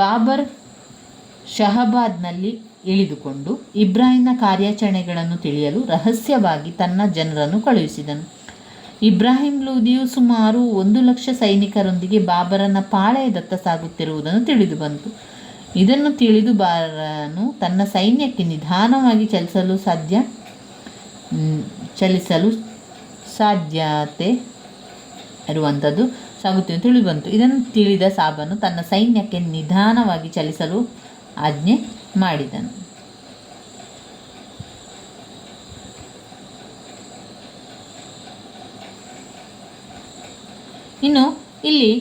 ಬಾಬರ್ ಶಹಬಾದ್ನಲ್ಲಿ ಇಳಿದುಕೊಂಡು ಇಬ್ರಾಹಿಂನ ಕಾರ್ಯಾಚರಣೆಗಳನ್ನು ತಿಳಿಯಲು ರಹಸ್ಯವಾಗಿ ತನ್ನ ಜನರನ್ನು ಕಳುಹಿಸಿದನು. ಇಬ್ರಾಹಿಂ ಲೂದಿಯು ಸುಮಾರು 1,00,000 ಸೈನಿಕರೊಂದಿಗೆ ಬಾಬರನ ಪಾಳೆಯದತ್ತ ಸಾಗುತ್ತಿರುವುದನ್ನು ತಿಳಿದು ಬಂತು. ಇದನ್ನು ತಿಳಿದು ಬಾಬರನು ತನ್ನ ಸೈನ್ಯಕ್ಕೆ ನಿಧಾನವಾಗಿ ಚಲಿಸಲು ಸಾಧ್ಯತೆ ಇರುವಂಥದ್ದು ಸಾಗುತ್ತಿದೆ ತಿಳಿದು ಬಂತು. ಇದನ್ನು ತಿಳಿದ ಸಾಬನು ತನ್ನ ಸೈನ್ಯಕ್ಕೆ ನಿಧಾನವಾಗಿ ಚಲಿಸಲು ಆಜ್ಞೆ ಮಾಡಿದನು. ಇನ್ನು ಇಲ್ಲಿ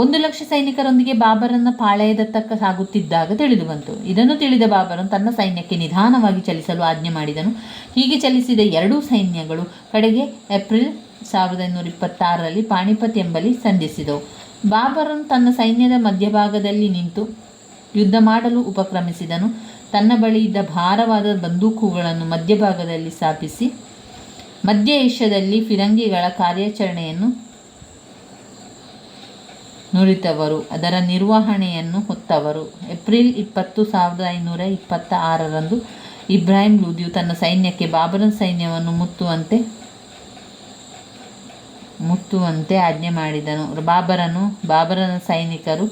1,00,000 ಸೈನಿಕರೊಂದಿಗೆ ಬಾಬರನ ಪಾಳೆಯದತ್ತ ಸಾಗುತ್ತಿದ್ದಾಗ ತಿಳಿದು ಬಂತು. ಇದನ್ನು ತಿಳಿದ ಬಾಬರನು ತನ್ನ ಸೈನ್ಯಕ್ಕೆ ನಿಧಾನವಾಗಿ ಚಲಿಸಲು ಆಜ್ಞೆ ಮಾಡಿದನು. ಹೀಗೆ ಚಲಿಸಿದ ಎರಡೂ ಸೈನ್ಯಗಳು ಕಡೆಗೆ ಏಪ್ರಿಲ್ 1526ರಲ್ಲಿ ಪಾಣಿಪತ್ ಎಂಬಲ್ಲಿ ಸಂಧಿಸಿದವು. ಬಾಬರನು ತನ್ನ ಸೈನ್ಯದ ಮಧ್ಯಭಾಗದಲ್ಲಿ ನಿಂತು ಯುದ್ಧ ಮಾಡಲು ಉಪಕ್ರಮಿಸಿದನು. ತನ್ನ ಬಳಿ ಇದ್ದ ಭಾರವಾದ ಬಂದೂಕುಗಳನ್ನು ಮಧ್ಯಭಾಗದಲ್ಲಿ ಸ್ಥಾಪಿಸಿ ಮಧ್ಯ ಏಷ್ಯಾದಲ್ಲಿ ಫಿರಂಗಿಗಳ ಕಾರ್ಯಾಚರಣೆಯನ್ನು ನುರಿತವರು, ಅದರ ನಿರ್ವಹಣೆಯನ್ನು ಹೊತ್ತವರು. ಏಪ್ರಿಲ್ 20, 1526ರಂದು ಇಬ್ರಾಹಿಂ ಲೂದಿಯು ತನ್ನ ಸೈನ್ಯಕ್ಕೆ ಬಾಬರನ ಸೈನ್ಯವನ್ನು ಮುತ್ತುವಂತೆ ಆಜ್ಞೆ ಮಾಡಿದನು. ಬಾಬರನ ಸೈನಿಕರು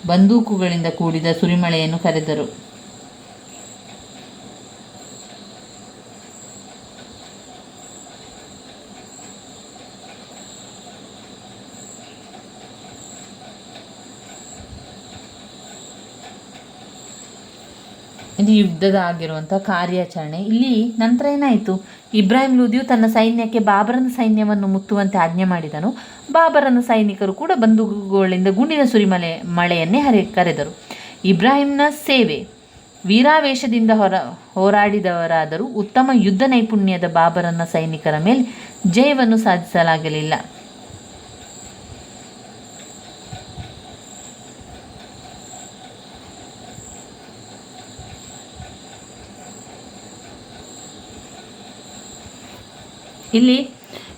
ಬಂದೂಕುಗಳಿಂದ ಕೂಡಿದ ಸುರಿಮಳೆಯನ್ನು ಕರೆದರು. ಇದು ಯುದ್ಧದ ಆಗಿರುವಂಥ ಕಾರ್ಯಾಚರಣೆ. ಇಲ್ಲಿ ನಂತರ ಏನಾಯಿತು, ಇಬ್ರಾಹಿಂ ಲೂದಿಯು ತನ್ನ ಸೈನ್ಯಕ್ಕೆ ಬಾಬರನ ಸೈನ್ಯವನ್ನು ಮುತ್ತುವಂತೆ ಆಜ್ಞೆ ಮಾಡಿದನು. ಬಾಬರನ ಸೈನಿಕರು ಕೂಡ ಬಂದೂಕುಗಳಿಂದ ಗುಂಡಿನ ಮಳೆಯನ್ನೇ ಕರೆದರು. ಇಬ್ರಾಹಿಂನ ಸೇವೆ ವೀರಾವೇಶದಿಂದ ಹೋರಾಡಿದವರಾದರೂ ಉತ್ತಮ ಯುದ್ಧ ನೈಪುಣ್ಯದ ಬಾಬರನ ಸೈನಿಕರ ಮೇಲೆ ಜಯವನ್ನು ಸಾಧಿಸಲಾಗಲಿಲ್ಲ. ಇಲ್ಲಿ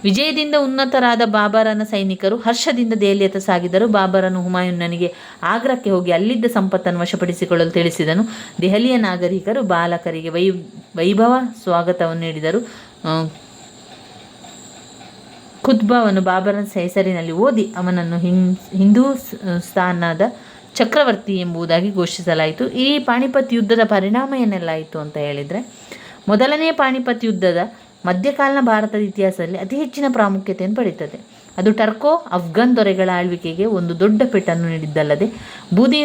ವಿಜಯದಿಂದ ಉನ್ನತರಾದ ಬಾಬರನ ಸೈನಿಕರು ಹರ್ಷದಿಂದ ದೆಹಲಿಯತ್ತ ಸಾಗಿದರು. ಬಾಬರನು ಹುಮಾಯೂನನಿಗೆ ಆಗ್ರಾಕ್ಕೆ ಹೋಗಿ ಅಲ್ಲಿದ್ದ ಸಂಪತ್ತನ್ನು ವಶಪಡಿಸಿಕೊಳ್ಳಲು ತಿಳಿಸಿದನು. ದೆಹಲಿಯ ನಾಗರಿಕರು ಬಾಲಕರಿಗೆ ವೈಭವ ಸ್ವಾಗತವನ್ನು ನೀಡಿದರು. ಖುತ್ಬಾವನ್ನು ಬಾಬರನ ಹೆಸರಿನಲ್ಲಿ ಓದಿ ಅವನನ್ನು ಹಿಂದೂಸ್ತಾನದ ಚಕ್ರವರ್ತಿ ಎಂಬುದಾಗಿ ಘೋಷಿಸಲಾಯಿತು. ಈ ಪಾಣಿಪತ್ ಯುದ್ಧದ ಪರಿಣಾಮ ಏನೆಲ್ಲಾಯಿತು ಅಂತ ಹೇಳಿದರೆ, ಮೊದಲನೇ ಪಾಣಿಪತ್ ಯುದ್ಧದ ಮಧ್ಯಕಾಲೀನ ಭಾರತದ ಇತಿಹಾಸದಲ್ಲಿ ಅತಿ ಹೆಚ್ಚಿನ ಪ್ರಾಮುಖ್ಯತೆಯನ್ನು ಪಡೆಯುತ್ತದೆ. ಅದು ಟರ್ಕೋ ಅಫ್ಘಾನ್ ದೊರೆಗಳ ಆಳ್ವಿಕೆಗೆ ಒಂದು ದೊಡ್ಡ ಪೆಟ್ಟನ್ನು ನೀಡಿದ್ದಲ್ಲದೆ ಲೂದಿ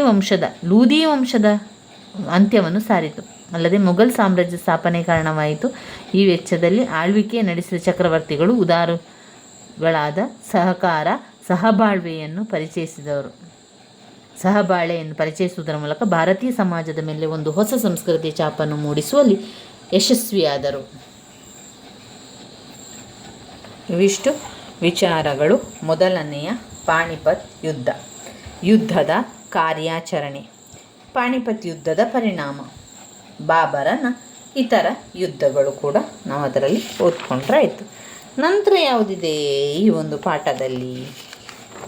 ವಂಶದ ಅಂತ್ಯವನ್ನು ಸಾರಿತು. ಅಲ್ಲದೆ ಮೊಘಲ್ ಸಾಮ್ರಾಜ್ಯ ಸ್ಥಾಪನೆ ಕಾರಣವಾಯಿತು. ಈ ವೆಚ್ಚದಲ್ಲಿ ಆಳ್ವಿಕೆ ನಡೆಸಿದ ಚಕ್ರವರ್ತಿಗಳು ಉದಾರಗಳಾದ ಸಹಬಾಳ್ವೆಯನ್ನು ಪರಿಚಯಿಸುವುದರ ಮೂಲಕ ಭಾರತೀಯ ಸಮಾಜದ ಮೇಲೆ ಒಂದು ಹೊಸ ಸಂಸ್ಕೃತಿಯ ಛಾಪನ್ನು ಮೂಡಿಸುವಲ್ಲಿ ಯಶಸ್ವಿಯಾದರು. ಇವಿಷ್ಟು ವಿಚಾರಗಳು. ಮೊದಲನೆಯ ಪಾಣಿಪತ್ ಯುದ್ಧದ ಕಾರ್ಯಾಚರಣೆ, ಪಾಣಿಪತ್ ಯುದ್ಧದ ಪರಿಣಾಮ, ಬಾಬರನ ಇತರ ಯುದ್ಧಗಳು ಕೂಡ ನಾವು ಅದರಲ್ಲಿ ಓದ್ಕೊಂಡ್ರೆ ಆಯಿತು. ನಂತರ ಯಾವುದಿದೆ ಈ ಒಂದು ಪಾಠದಲ್ಲಿ,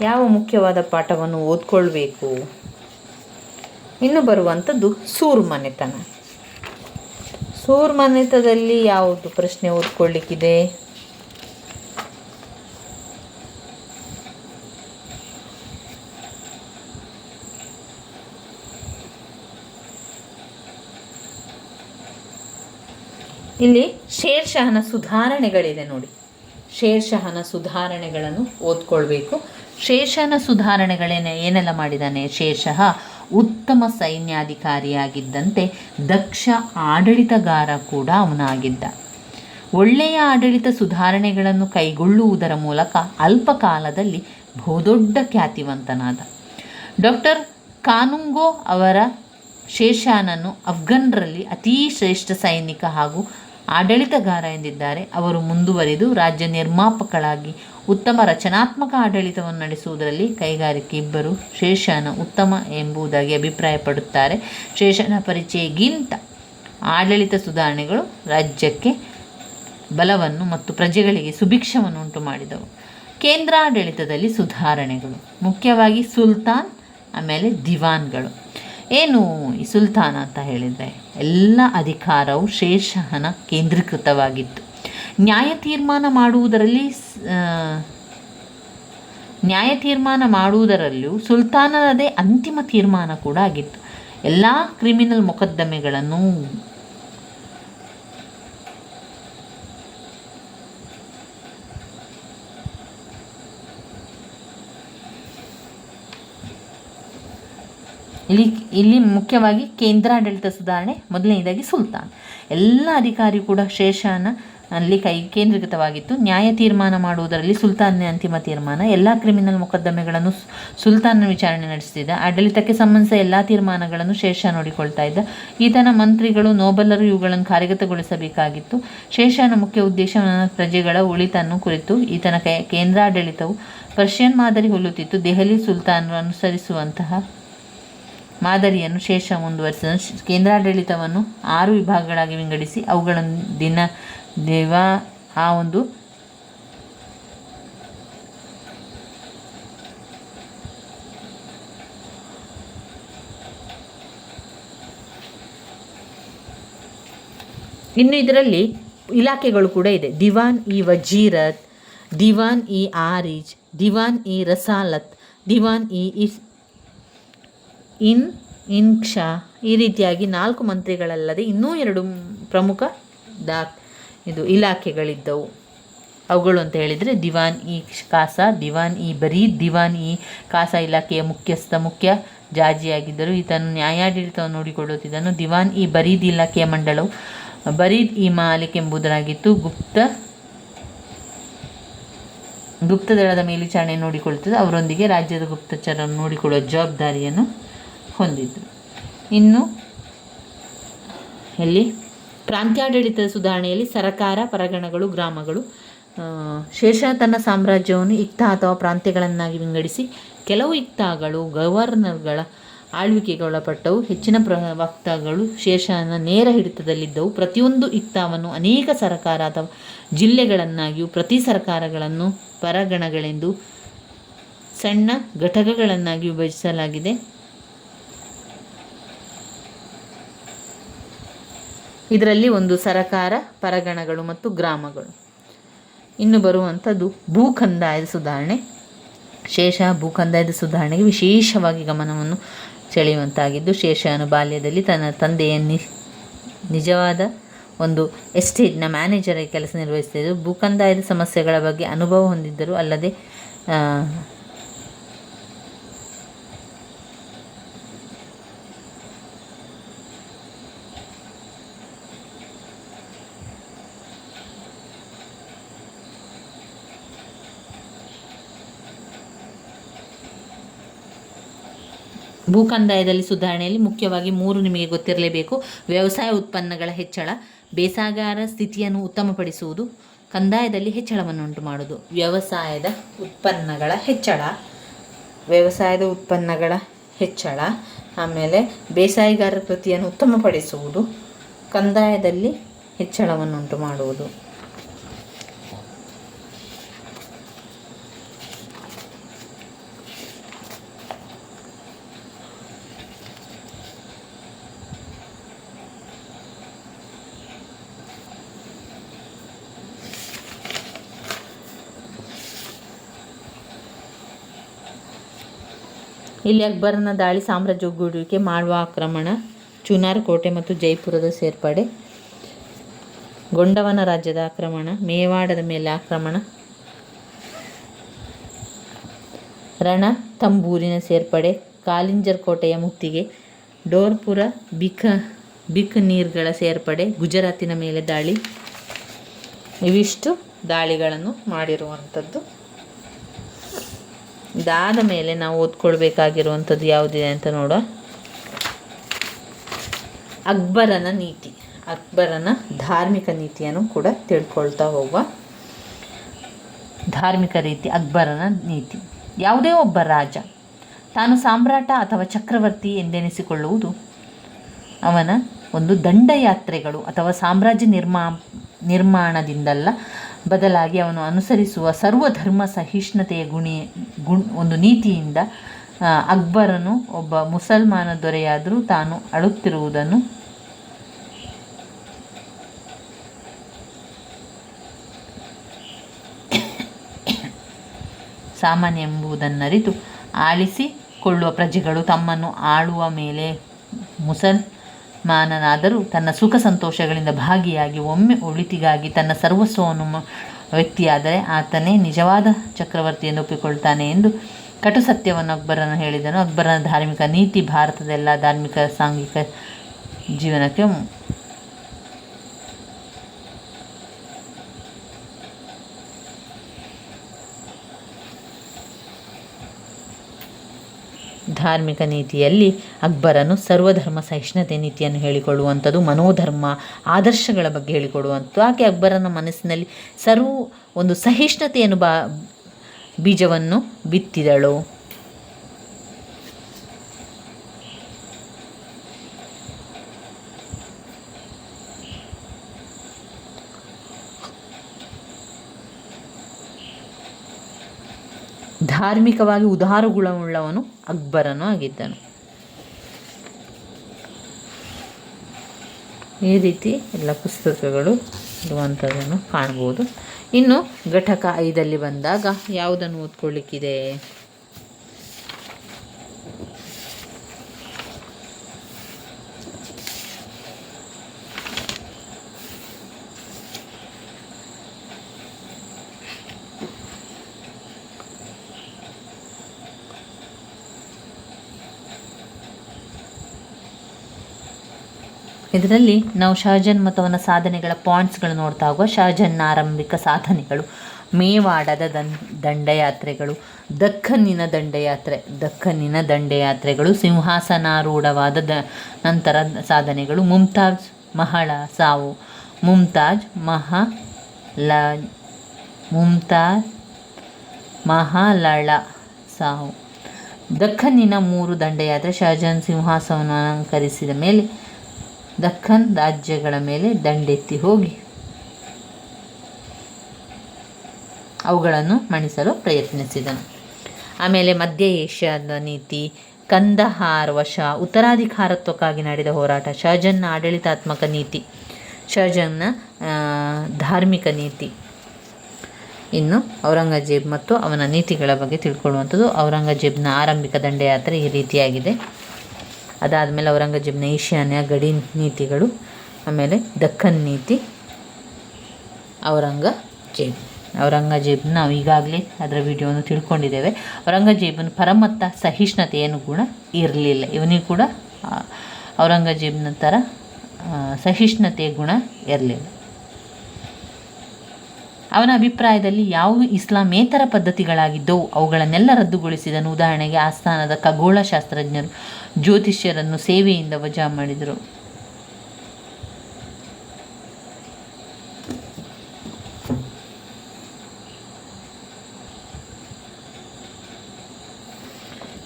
ಯಾವ ಮುಖ್ಯವಾದ ಪಾಠವನ್ನು ಓದ್ಕೊಳ್ಬೇಕು? ಇನ್ನು ಬರುವಂಥದ್ದು ಸೂರ್ಮನೆತನ. ಸೂರ್ಮನೆತದಲ್ಲಿ ಯಾವುದು ಪ್ರಶ್ನೆ ಓದ್ಕೊಳ್ಳಿಕ್ಕಿದೆ? ಇಲ್ಲಿ ಶೇರ್ ಶಹನ ಸುಧಾರಣೆಗಳಿದೆ ನೋಡಿ. ಶೇರ್ ಶಹನ ಸುಧಾರಣೆಗಳನ್ನು ಓದ್ಕೊಳ್ಬೇಕು. ಶೇರ್ ಶಹನ ಸುಧಾರಣೆಗಳೇನೆ ಏನೆಲ್ಲ ಮಾಡಿದ್ದಾನೆ? ಶೇರ್ ಶಹ ಉತ್ತಮ ಸೈನ್ಯಾಧಿಕಾರಿಯಾಗಿದ್ದಂತೆ ದಕ್ಷ ಆಡಳಿತಗಾರ ಕೂಡ ಅವನಾಗಿದ್ದ. ಒಳ್ಳೆಯ ಆಡಳಿತ ಸುಧಾರಣೆಗಳನ್ನು ಕೈಗೊಳ್ಳುವುದರ ಮೂಲಕ ಅಲ್ಪ ಕಾಲದಲ್ಲಿ ಬಹುದೊಡ್ಡ ಖ್ಯಾತಿವಂತನಾದ. ಡಾಕ್ಟರ್ ಕಾನುಂಗೋ ಅವರ ಶೇಷಾನನ್ನು ಅಫ್ಘನ್ರಲ್ಲಿ ಅತೀ ಶ್ರೇಷ್ಠ ಸೈನಿಕ ಹಾಗೂ ಆಡಳಿತಗಾರ ಎಂದಿದ್ದಾರೆ. ಅವರು ಮುಂದುವರಿದು ರಾಜ್ಯ ನಿರ್ಮಾಪಕಳಾಗಿ ಉತ್ತಮ ರಚನಾತ್ಮಕ ಆಡಳಿತವನ್ನು ನಡೆಸುವುದರಲ್ಲಿ ಕೈಗಾರಿಕೆ ಇಬ್ಬರು ಶೇಷಾನ ಉತ್ತಮ ಎಂಬುದಾಗಿ ಅಭಿಪ್ರಾಯಪಡುತ್ತಾರೆ. ಶೇಷನ ಪರಿಚಯಕ್ಕಿಂತ ಆಡಳಿತ ಸುಧಾರಣೆಗಳು ರಾಜ್ಯಕ್ಕೆ ಬಲವನ್ನು ಮತ್ತು ಪ್ರಜೆಗಳಿಗೆ ಸುಭಿಕ್ಷವನ್ನು ಉಂಟು ಮಾಡಿದವು. ಕೇಂದ್ರಾಡಳಿತದಲ್ಲಿ ಸುಧಾರಣೆಗಳು ಮುಖ್ಯವಾಗಿ ಸುಲ್ತಾನ್, ಆಮೇಲೆ ದಿವಾನ್ಗಳು. ಏನು ಈ ಸುಲ್ತಾನ ಅಂತ ಹೇಳಿದರೆ ಎಲ್ಲ ಅಧಿಕಾರವು ಶೇಷನ ಕೇಂದ್ರೀಕೃತವಾಗಿತ್ತು. ನ್ಯಾಯ ತೀರ್ಮಾನ ಮಾಡುವುದರಲ್ಲೂ ಸುಲ್ತಾನರದೇ ಅಂತಿಮ ತೀರ್ಮಾನ ಕೂಡ ಆಗಿತ್ತು. ಎಲ್ಲ ಕ್ರಿಮಿನಲ್ ಮೊಕದ್ದಮೆಗಳನ್ನು ಇಲ್ಲಿ ಮುಖ್ಯವಾಗಿ ಕೇಂದ್ರಾಡಳಿತ ಸುಧಾರಣೆ ಮೊದಲನೇದಾಗಿ ಸುಲ್ತಾನ್. ಎಲ್ಲ ಅಧಿಕಾರಿ ಕೂಡ ಶೇಷಾನ ಅಲ್ಲಿ ಕೇಂದ್ರೀಕೃತವಾಗಿತ್ತು. ನ್ಯಾಯ ತೀರ್ಮಾನ ಮಾಡುವುದರಲ್ಲಿ ಸುಲ್ತಾನ್ನೇ ಅಂತಿಮ ತೀರ್ಮಾನ. ಎಲ್ಲ ಕ್ರಿಮಿನಲ್ ಮೊಕದ್ದಮೆಗಳನ್ನು ಸುಲ್ತಾನ್ನ ವಿಚಾರಣೆ ನಡೆಸ್ತಿದ್ದ. ಆಡಳಿತಕ್ಕೆ ಸಂಬಂಧಿಸಿದ ಎಲ್ಲ ತೀರ್ಮಾನಗಳನ್ನು ಶೇಷ ನೋಡಿಕೊಳ್ತಾ ಇದ್ದ. ಈತನ ಮಂತ್ರಿಗಳು, ನೋಬಲರು ಇವುಗಳನ್ನು ಕಾರ್ಯಗತಗೊಳಿಸಬೇಕಾಗಿತ್ತು. ಶೇಷನ ಮುಖ್ಯ ಉದ್ದೇಶ ಪ್ರಜೆಗಳ ಒಳಿತನ್ನು ಕುರಿತು. ಈತನ ಕೇಂದ್ರಾಡಳಿತವು ಪರ್ಷಿಯನ್ ಮಾದರಿ ಹೋಲುತ್ತಿತ್ತು. ದೆಹಲಿ ಸುಲ್ತಾನರು ಅನುಸರಿಸುವಂತಹ ಮಾದರಿಯನ್ನು ಶೇಷ ಮುಂದುವರಿಸಿದ. ಕೇಂದ್ರಾಡಳಿತವನ್ನು 6 ವಿಭಾಗಗಳಾಗಿ ವಿಂಗಡಿಸಿ ಅವುಗಳನ್ನು ಇನ್ನು ಇದರಲ್ಲಿ ಇಲಾಖೆಗಳು ಕೂಡ ಇದೆ. ದಿವಾನ್ ಇ ವಜೀರತ್, ದಿವಾನ್ ಇ ಆರಿಜ್, ದಿವಾನ್ ಇ ರಸಾಲತ್, ದಿವಾನ್ ಇನ್ಕ್ಷಾ. ಈ ರೀತಿಯಾಗಿ 4 ಮಂತ್ರಿಗಳಲ್ಲದೆ ಇನ್ನೂ 2 ಪ್ರಮುಖ ಇಲಾಖೆಗಳಿದ್ದವು. ಅವುಗಳು ಅಂತ ಹೇಳಿದರೆ ದಿವಾನ್ ಇ ಕಾಸಾ, ದಿವಾನ್ ಇ ಬರೀದ್. ದಿವಾನ್ ಇ ಕಾಸಾ ಇಲಾಖೆಯ ಮುಖ್ಯ ಜಾಜಿಯಾಗಿದ್ದರು. ಈತನು ನ್ಯಾಯಾಡಳಿತವನ್ನು ನೋಡಿಕೊಳ್ಳುತ್ತಿದ್ದನು. ದಿವಾನ್ ಇ ಬರೀದ್ ಇಲಾಖೆಯ ಮಂಡಳವು ಬರೀದ್ ಇ ಮಾಲಿಕ್ ಎಂಬುದರಾಗಿತ್ತು. ಗುಪ್ತ ದಳದ ಮೇಲ್ವಿಚಾರಣೆ ನೋಡಿಕೊಳ್ಳುತ್ತದೆ. ಅವರೊಂದಿಗೆ ರಾಜ್ಯದ ಗುಪ್ತಚರನ್ನು ನೋಡಿಕೊಳ್ಳುವ ಜವಾಬ್ದಾರಿಯನ್ನು ಹೊಂದಿದ್ದರು. ಇನ್ನು ಇಲ್ಲಿ ಪ್ರಾಂತ್ಯಾಡಳಿತದ ಸುಧಾರಣೆಯಲ್ಲಿ ಸರಕಾರ, ಪರಗಣಗಳು, ಗ್ರಾಮಗಳು. ಶೇಷ ತನ್ನ ಸಾಮ್ರಾಜ್ಯವನ್ನು ಇಕ್ತಾ ಅಥವಾ ಪ್ರಾಂತ್ಯಗಳನ್ನಾಗಿ ವಿಂಗಡಿಸಿ ಕೆಲವು ಇಕ್ತಾಗಳು ಗವರ್ನರ್ಗಳ ಆಳ್ವಿಕೆಗೆ ಒಳಪಟ್ಟವು. ಹೆಚ್ಚಿನ ವಕ್ತಾಗಳು ಶೇಷನ ನೇರ ಹಿಡಿತದಲ್ಲಿದ್ದವು. ಪ್ರತಿಯೊಂದು ಇಕ್ತಾವನ್ನು ಅನೇಕ ಸರಕಾರ ಅಥವಾ ಜಿಲ್ಲೆಗಳನ್ನಾಗಿಯೂ ಪ್ರತಿ ಸರಕಾರಗಳನ್ನು ಪರಗಣಗಳೆಂದು ಸಣ್ಣ ಘಟಕಗಳನ್ನಾಗಿ ವಿಭಜಿಸಲಾಗಿದೆ. ಇದರಲ್ಲಿ ಒಂದು ಸರಕಾರ, ಪರಗಣಗಳು ಮತ್ತು ಗ್ರಾಮಗಳು. ಇನ್ನು ಬರುವಂಥದ್ದು ಭೂಕಂದಾಯದ ಸುಧಾರಣೆ. ಶೇಷ ಭೂಕಂದಾಯದ ಸುಧಾರಣೆಗೆ ವಿಶೇಷವಾಗಿ ಗಮನವನ್ನು ಸೆಳೆಯುವಂತಾಗಿದ್ದು, ಶೇಷನು ಬಾಲ್ಯದಲ್ಲಿ ತನ್ನ ತಂದೆಯ ನಿಜವಾದ ಒಂದು ಎಸ್ಟೇಟ್ನ ಮ್ಯಾನೇಜರಾಗಿ ಕೆಲಸ ನಿರ್ವಹಿಸ್ತಿದ್ದರು. ಭೂಕಂದಾಯದ ಸಮಸ್ಯೆಗಳ ಬಗ್ಗೆ ಅನುಭವ ಹೊಂದಿದ್ದರು. ಅಲ್ಲದೆ ಭೂಕಂದಾಯದಲ್ಲಿ ಸುಧಾರಣೆಯಲ್ಲಿ ಮುಖ್ಯವಾಗಿ 3 ನಿಮಗೆ ಗೊತ್ತಿರಲೇಬೇಕು. ವ್ಯವಸಾಯ ಉತ್ಪನ್ನಗಳ ಹೆಚ್ಚಳ, ಬೇಸಾಗಾರ ಸ್ಥಿತಿಯನ್ನು ಉತ್ತಮಪಡಿಸುವುದು, ಕಂದಾಯದಲ್ಲಿ ಹೆಚ್ಚಳವನ್ನು ಉಂಟು ಮಾಡುವುದು. ವ್ಯವಸಾಯದ ಉತ್ಪನ್ನಗಳ ಹೆಚ್ಚಳ, ಆಮೇಲೆ ಬೇಸಾಯಗಾರರ ಕೃತಿಯನ್ನು ಉತ್ತಮಪಡಿಸುವುದು, ಕಂದಾಯದಲ್ಲಿ ಹೆಚ್ಚಳವನ್ನು ಉಂಟು ಮಾಡುವುದು. ಇಲ್ಲಿ ಅಕ್ಬರನ ದಾಳಿ, ಸಾಮ್ರಾಜ್ಯ ಒಗ್ಗೂಡುವಿಕೆ, ಮಾಳ್ವಾ ಆಕ್ರಮಣ, ಚುನಾರ್ ಕೋಟೆ ಮತ್ತು ಜೈಪುರದ ಸೇರ್ಪಡೆ, ಗೊಂಡವನ ರಾಜ್ಯದ ಆಕ್ರಮಣ, ಮೇವಾಡದ ಮೇಲೆ ಆಕ್ರಮಣ, ರಣತಂಬೂರಿನ ಸೇರ್ಪಡೆ, ಕಾಲಿಂಜರ್ ಕೋಟೆಯ ಮುತ್ತಿಗೆ, ಡೋರ್ಪುರ, ಬಿಕನೀರ್ಗಳ ಸೇರ್ಪಡೆ, ಗುಜರಾತಿನ ಮೇಲೆ ದಾಳಿ, ಇವಿಷ್ಟು ದಾಳಿಗಳನ್ನು ಮಾಡಿರುವಂಥದ್ದು. ಇದಾದ ಮೇಲೆ ನಾವು ಓದ್ಕೊಳ್ಬೇಕಾಗಿರುವಂಥದ್ದು ಯಾವುದಿದೆ ಅಂತ ನೋಡುವ. ಅಕ್ಬರನ ನೀತಿ, ಅಕ್ಬರನ ಧಾರ್ಮಿಕ ನೀತಿಯನ್ನು ಕೂಡ ತಿಳ್ಕೊಳ್ತಾ ಹೋಗುವ. ಧಾರ್ಮಿಕ ರೀತಿ, ಅಕ್ಬರನ ನೀತಿ. ಯಾವುದೇ ಒಬ್ಬ ರಾಜ ತಾನು ಸಾಮ್ರಾಟ ಅಥವಾ ಚಕ್ರವರ್ತಿ ಎಂದೆನಿಸಿಕೊಳ್ಳುವುದು ಅವನ ಒಂದು ದಂಡಯಾತ್ರೆಗಳು ಅಥವಾ ಸಾಮ್ರಾಜ್ಯ ನಿರ್ಮಾಣದಿಂದಲ್ಲ, ಬದಲಾಗಿ ಅವನು ಅನುಸರಿಸುವ ಸರ್ವಧರ್ಮ ಸಹಿಷ್ಣುತೆಯ ಒಂದು ನೀತಿಯಿಂದ. ಅಕ್ಬರನು ಒಬ್ಬ ಮುಸಲ್ಮಾನ ದೊರೆಯಾದರೂ ತಾನು ಅಳುತ್ತಿರುವುದನ್ನು ಸಾಮಾನ್ಯ ಎಂಬುದನ್ನರಿತು ಆಳಿಸಿಕೊಳ್ಳುವ ಪ್ರಜೆಗಳು ತಮ್ಮನ್ನು ಆಳುವ ಮೇಲೆ ಮುಸಲ್ಮಾನನಾದರೂ ತನ್ನ ಸುಖ ಸಂತೋಷಗಳಿಂದ ಭಾಗಿಯಾಗಿ ಒಮ್ಮೆ ಒಳಿತಿಗಾಗಿ ತನ್ನ ಸರ್ವಸ್ವವನ್ನು ವ್ಯಕ್ತಿಯಾದರೆ ಆತನೇ ನಿಜವಾದ ಚಕ್ರವರ್ತಿ ಎಂದು ಒಪ್ಪಿಕೊಳ್ತಾನೆ ಎಂದು ಕಟು ಸತ್ಯವನ್ನು ಅಕ್ಬರನು ಹೇಳಿದನು. ಅಕ್ಬರನ ಧಾರ್ಮಿಕ ನೀತಿ ಭಾರತದ ಎಲ್ಲ ಧಾರ್ಮಿಕ ಸಾಂಘಿಕ ಜೀವನಕ್ಕೆ ಧಾರ್ಮಿಕ ನೀತಿಯಲ್ಲಿ ಅಕ್ಬರನು ಸರ್ವಧರ್ಮ ಸಹಿಷ್ಣುತೆ ನೀತಿಯನ್ನು ಹೇಳಿಕೊಳ್ಳುವಂಥದ್ದು, ಮನೋಧರ್ಮ ಆದರ್ಶಗಳ ಬಗ್ಗೆ ಹೇಳಿಕೊಡುವಂಥದ್ದು. ಆಕೆ ಅಕ್ಬರನ ಮನಸ್ಸಿನಲ್ಲಿ ಒಂದು ಸಹಿಷ್ಣುತೆಯನ್ನು ಬೀಜವನ್ನು ಬಿತ್ತಿದಳು. ಧಾರ್ಮಿಕವಾಗಿ ಉದಾರ ಗುಣವುಳ್ಳವನು ಅಕ್ಬರನು ಆಗಿದ್ದನು. ಈ ರೀತಿ ಎಲ್ಲ ಪುಸ್ತಕಗಳು ಇರುವಂಥದ್ದನ್ನು ಕಾಣ್ಬೋದು. ಇನ್ನು ಘಟಕ 5 ಬಂದಾಗ ಯಾವುದನ್ನು ಓದ್ಕೊಳ್ಳಿಕ್ಕಿದೆ? ಇದರಲ್ಲಿ ನಾವು ಶಹಜಾನ್ ಮತ್ತು ಅವನ ಸಾಧನೆಗಳ ಪಾಯಿಂಟ್ಸ್ಗಳು ನೋಡ್ತಾ ಹೋಗುವ. ಶಹಜಾನ್ನ ಆರಂಭಿಕ ಸಾಧನೆಗಳು: ಮೇವಾಡದ ದಂಡಯಾತ್ರೆಗಳು, ದಖ್ಖನ್ನಿನ ದಂಡಯಾತ್ರೆಗಳು, ಸಿಂಹಾಸನಾರೂಢವಾದ ನಂತರ ಸಾಧನೆಗಳು, ಮುಮ್ತಾಜ್ ಮಹಳ ಸಾವು, ಮುಮ್ತಾಜ್ ಮಹಲಳ ಸಾವು. ದಖ್ಖನ್ನಿನ 3 ದಂಡಯಾತ್ರೆ: ಶಹಜಾನ್ ಸಿಂಹಾಸನವನ್ನು ಅಲಂಕರಿಸಿದ ಮೇಲೆ ದಖ್ಖನ್ ರಾಜ್ಯಗಳ ಮೇಲೆ ದಂಡೆತ್ತಿ ಹೋಗಿ ಅವುಗಳನ್ನು ಮಣಿಸಲು ಪ್ರಯತ್ನಿಸಿದನು. ಆಮೇಲೆ ಮಧ್ಯ ಏಷ್ಯಾದ ನೀತಿ, ಕಂದಹಾರ್ ವಶ, ಉತ್ತರಾಧಿಕಾರತ್ವಕ್ಕಾಗಿ ನಡೆದ ಹೋರಾಟ, ಶಹಜಾನ್ನ ಆಡಳಿತಾತ್ಮಕ ನೀತಿ, ಶಹಜಾನ್ನ ಧಾರ್ಮಿಕ ನೀತಿ. ಇನ್ನು ಔರಂಗಜೇಬ್ ಮತ್ತು ಅವನ ನೀತಿಗಳ ಬಗ್ಗೆ ತಿಳ್ಕೊಳ್ಳುವಂಥದ್ದು. ಔರಂಗಜೇಬ್ನ ಆರಂಭಿಕ ದಂಡಯಾತ್ರೆ ಈ ರೀತಿಯಾಗಿದೆ. ಅದಾದಮೇಲೆ ಔರಂಗಜೇಬ್ನ ಈಶಾನ್ಯ ಗಡಿ ನೀತಿಗಳು, ಆಮೇಲೆ ದಖ್ಖನ್ ನೀತಿ, ಔರಂಗಜೇಬ್ ನಾವು ಈಗಾಗಲೇ ಅದರ ವಿಡಿಯೋವನ್ನು ತಿಳ್ಕೊಂಡಿದ್ದೇವೆ. ಔರಂಗಜೇಬನ ಪರಮತ್ತ ಸಹಿಷ್ಣುತೆಯನ್ನು ಗುಣ ಇರಲಿಲ್ಲ. ಇವನಿಗೂ ಕೂಡ ಔರಂಗಜೇಬ್ನ ಥರ ಸಹಿಷ್ಣುತೆಯ ಗುಣ ಇರಲಿಲ್ಲ. ಅವನ ಅಭಿಪ್ರಾಯದಲ್ಲಿ ಯಾವುದು ಇಸ್ಲಾಮೇತರ ಪದ್ಧತಿಗಳಾಗಿದ್ದವು ಅವುಗಳನ್ನೆಲ್ಲ ರದ್ದುಗೊಳಿಸಿದನು. ಉದಾಹರಣೆಗೆ ಆಸ್ಥಾನದ ಖಗೋಳಶಾಸ್ತ್ರಜ್ಞರು ಜ್ಯೋತಿಷ್ಯರನ್ನು ಸೇವೆಯಿಂದ ವಜಾ ಮಾಡಿದರು.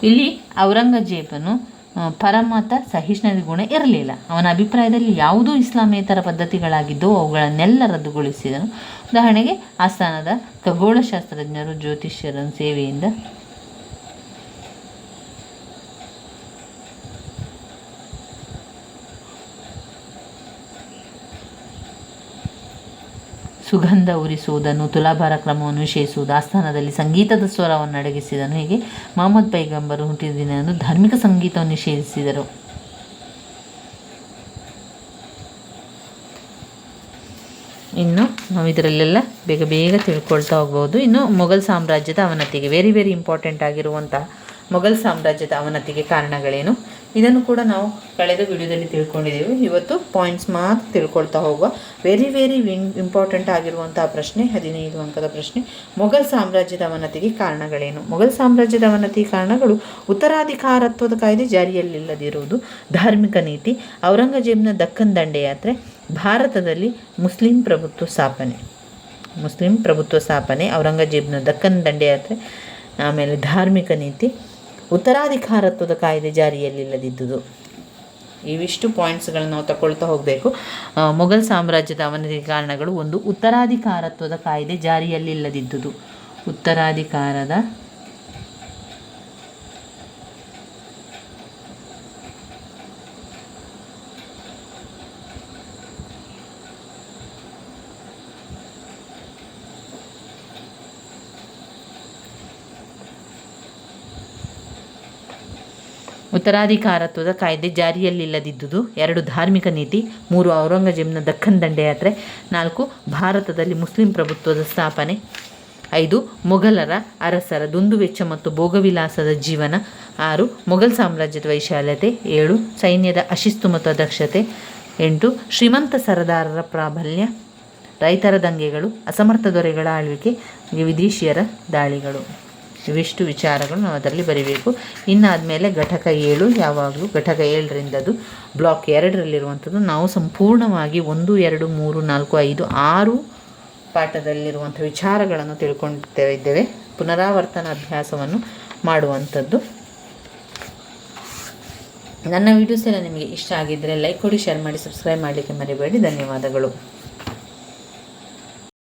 ಇಲ್ಲಿ ಔರಂಗಜೇಬನು ಪರಮತ ಸಹಿಷ್ಣುತೆ ಗುಣ ಇರಲಿಲ್ಲ. ಅವನ ಅಭಿಪ್ರಾಯದಲ್ಲಿ ಯಾವುದೂ ಇಸ್ಲಾಮೇತರ ಪದ್ಧತಿಗಳಾಗಿದ್ದವು ಅವುಗಳನ್ನೆಲ್ಲ ರದ್ದುಗೊಳಿಸಿದನು. ಉದಾಹರಣೆಗೆ ಆಸ್ಥಾನದ ಖಗೋಳಶಾಸ್ತ್ರಜ್ಞರು ಜ್ಯೋತಿಷ್ಯರನ್ನು ಸೇವೆಯಿಂದ ಸುಗಂಧ ಉರಿಸುವುದನ್ನು, ತುಲಾಭಾರ ಕ್ರಮವನ್ನು ನಿಷೇಧಿಸುವುದು, ಆಸ್ಥಾನದಲ್ಲಿ ಸಂಗೀತದ ಸ್ವರವನ್ನು ಅಡಗಿಸಿದನು. ಹೀಗೆ ಮೊಹಮ್ಮದ್ ಪೈಗಂಬರು ಹುಟ್ಟಿದ ದಿನದಂದು ಧಾರ್ಮಿಕ ಸಂಗೀತವನ್ನು ನಿಷೇಧಿಸಿದರು. ಇನ್ನು ನಾವು ಇದರಲ್ಲೆಲ್ಲ ಬೇಗ ತಿಳ್ಕೊಳ್ತಾ ಹೋಗ್ಬೋದು. ಇನ್ನು ಮೊಘಲ್ ಸಾಮ್ರಾಜ್ಯದ ಅವನತಿಗೆ ವೆರಿ ಇಂಪಾರ್ಟೆಂಟ್ ಆಗಿರುವಂತಹ ಮೊಘಲ್ ಸಾಮ್ರಾಜ್ಯದ ಅವನತಿಗೆ ಕಾರಣಗಳೇನು? ಇದನ್ನು ಕೂಡ ನಾವು ಕಳೆದ ವಿಡಿಯೋದಲ್ಲಿ ತಿಳ್ಕೊಂಡಿದ್ದೀವಿ. ಇವತ್ತು ಪಾಯಿಂಟ್ಸ್ ಮಾತ್ರ ತಿಳ್ಕೊಳ್ತಾ ಹೋಗುವ. ವೆರಿ ಇಂಪಾರ್ಟೆಂಟ್ ಆಗಿರುವಂತಹ ಪ್ರಶ್ನೆ, 15 ಅಂಕದ ಪ್ರಶ್ನೆ. ಮೊಘಲ್ ಸಾಮ್ರಾಜ್ಯದ ಅವನತಿಗೆ ಕಾರಣಗಳೇನು? ಮೊಘಲ್ ಸಾಮ್ರಾಜ್ಯದ ಅವನತಿ ಕಾರಣಗಳು: ಉತ್ತರಾಧಿಕಾರತ್ವದ ಕಾಯ್ದೆ ಜಾರಿಯಲ್ಲಿಲ್ಲದಿರುವುದು, ಧಾರ್ಮಿಕ ನೀತಿ, ಔರಂಗಜೇಬನ ದಕ್ಕನ್ ದಂಡಯಾತ್ರೆ, ಭಾರತದಲ್ಲಿ ಮುಸ್ಲಿಂ ಪ್ರಭುತ್ವ ಸ್ಥಾಪನೆ, ಔರಂಗಜೇಬನ ದಕ್ಕನ್ ದಂಡಯಾತ್ರೆ, ಆಮೇಲೆ ಧಾರ್ಮಿಕ ನೀತಿ, ಉತ್ತರಾಧಿಕಾರತ್ವದ ಕಾಯ್ದೆ ಜಾರಿಯಲ್ಲಿಲ್ಲದಿದ್ದುದು. ಇವಿಷ್ಟು ಪಾಯಿಂಟ್ಸ್ಗಳನ್ನು ನಾವು ತಗೊಳ್ತಾ ಹೋಗಬೇಕು. ಮೊಘಲ್ ಸಾಮ್ರಾಜ್ಯದ ಅವನತಿಗೆ ಕಾರಣಗಳು: 1, ಉತ್ತರಾಧಿಕಾರತ್ವದ ಕಾಯ್ದೆ ಜಾರಿಯಲ್ಲಿಲ್ಲದಿದ್ದುದು. ಉತ್ತರಾಧಿಕಾರತ್ವದ ಕಾಯ್ದೆ ಜಾರಿಯಲ್ಲಿಲ್ಲದಿದ್ದುದು. 2, ಧಾರ್ಮಿಕ ನೀತಿ. 3, ಔರಂಗಜೇಬನ ದಕ್ಕನ್ ದಂಡಯಾತ್ರೆ. 4, ಭಾರತದಲ್ಲಿ ಮುಸ್ಲಿಂ ಪ್ರಭುತ್ವದ ಸ್ಥಾಪನೆ. 5, ಮೊಘಲರ ಅರಸರ ದುಂದುವೆಚ್ಚ ಮತ್ತು ಭೋಗವಿಲಾಸದ ಜೀವನ. 6, ಮೊಘಲ್ ಸಾಮ್ರಾಜ್ಯದ ವೈಶಾಲ್ಯತೆ. 7, ಸೈನ್ಯದ ಅಶಿಸ್ತು ಮತ್ತು ಅದಕ್ಷತೆ. 8, ಶ್ರೀಮಂತ ಸರದಾರರ ಪ್ರಾಬಲ್ಯ, ರೈತರ ದಂಗೆಗಳು, ಅಸಮರ್ಥ ದೊರೆಗಳ ಆಳ್ವಿಕೆ, ವಿದೇಶಿಯರ ದಾಳಿಗಳು. ಇವಿಷ್ಟು ವಿಚಾರಗಳು ನಾವು ಅದರಲ್ಲಿ ಬರೀಬೇಕು. ಇನ್ನಾದಮೇಲೆ ಘಟಕ 7, ಯಾವಾಗಲೂ ಘಟಕ 7ರಿಂದದು ಬ್ಲಾಕ್ 2ರಲ್ಲಿರುವಂಥದ್ದು. ನಾವು ಸಂಪೂರ್ಣವಾಗಿ 1, 2, 3, 4, 5, 6 ಪಾಠದಲ್ಲಿರುವಂಥ ವಿಚಾರಗಳನ್ನು ತಿಳ್ಕೊಳ್ತಾ ಇದ್ದೇವೆ. ಪುನರಾವರ್ತನ ಅಭ್ಯಾಸವನ್ನು ಮಾಡುವಂಥದ್ದು. ನನ್ನ ವೀಡಿಯೋಸ್ ಎಲ್ಲ ನಿಮಗೆ ಇಷ್ಟ ಆಗಿದ್ದರೆ ಲೈಕ್ ಕೊಡಿ, ಶೇರ್ ಮಾಡಿ, ಸಬ್ಸ್ಕ್ರೈಬ್ ಮಾಡಲಿಕ್ಕೆ ಮರಿಬೇಡಿ. ಧನ್ಯವಾದಗಳು.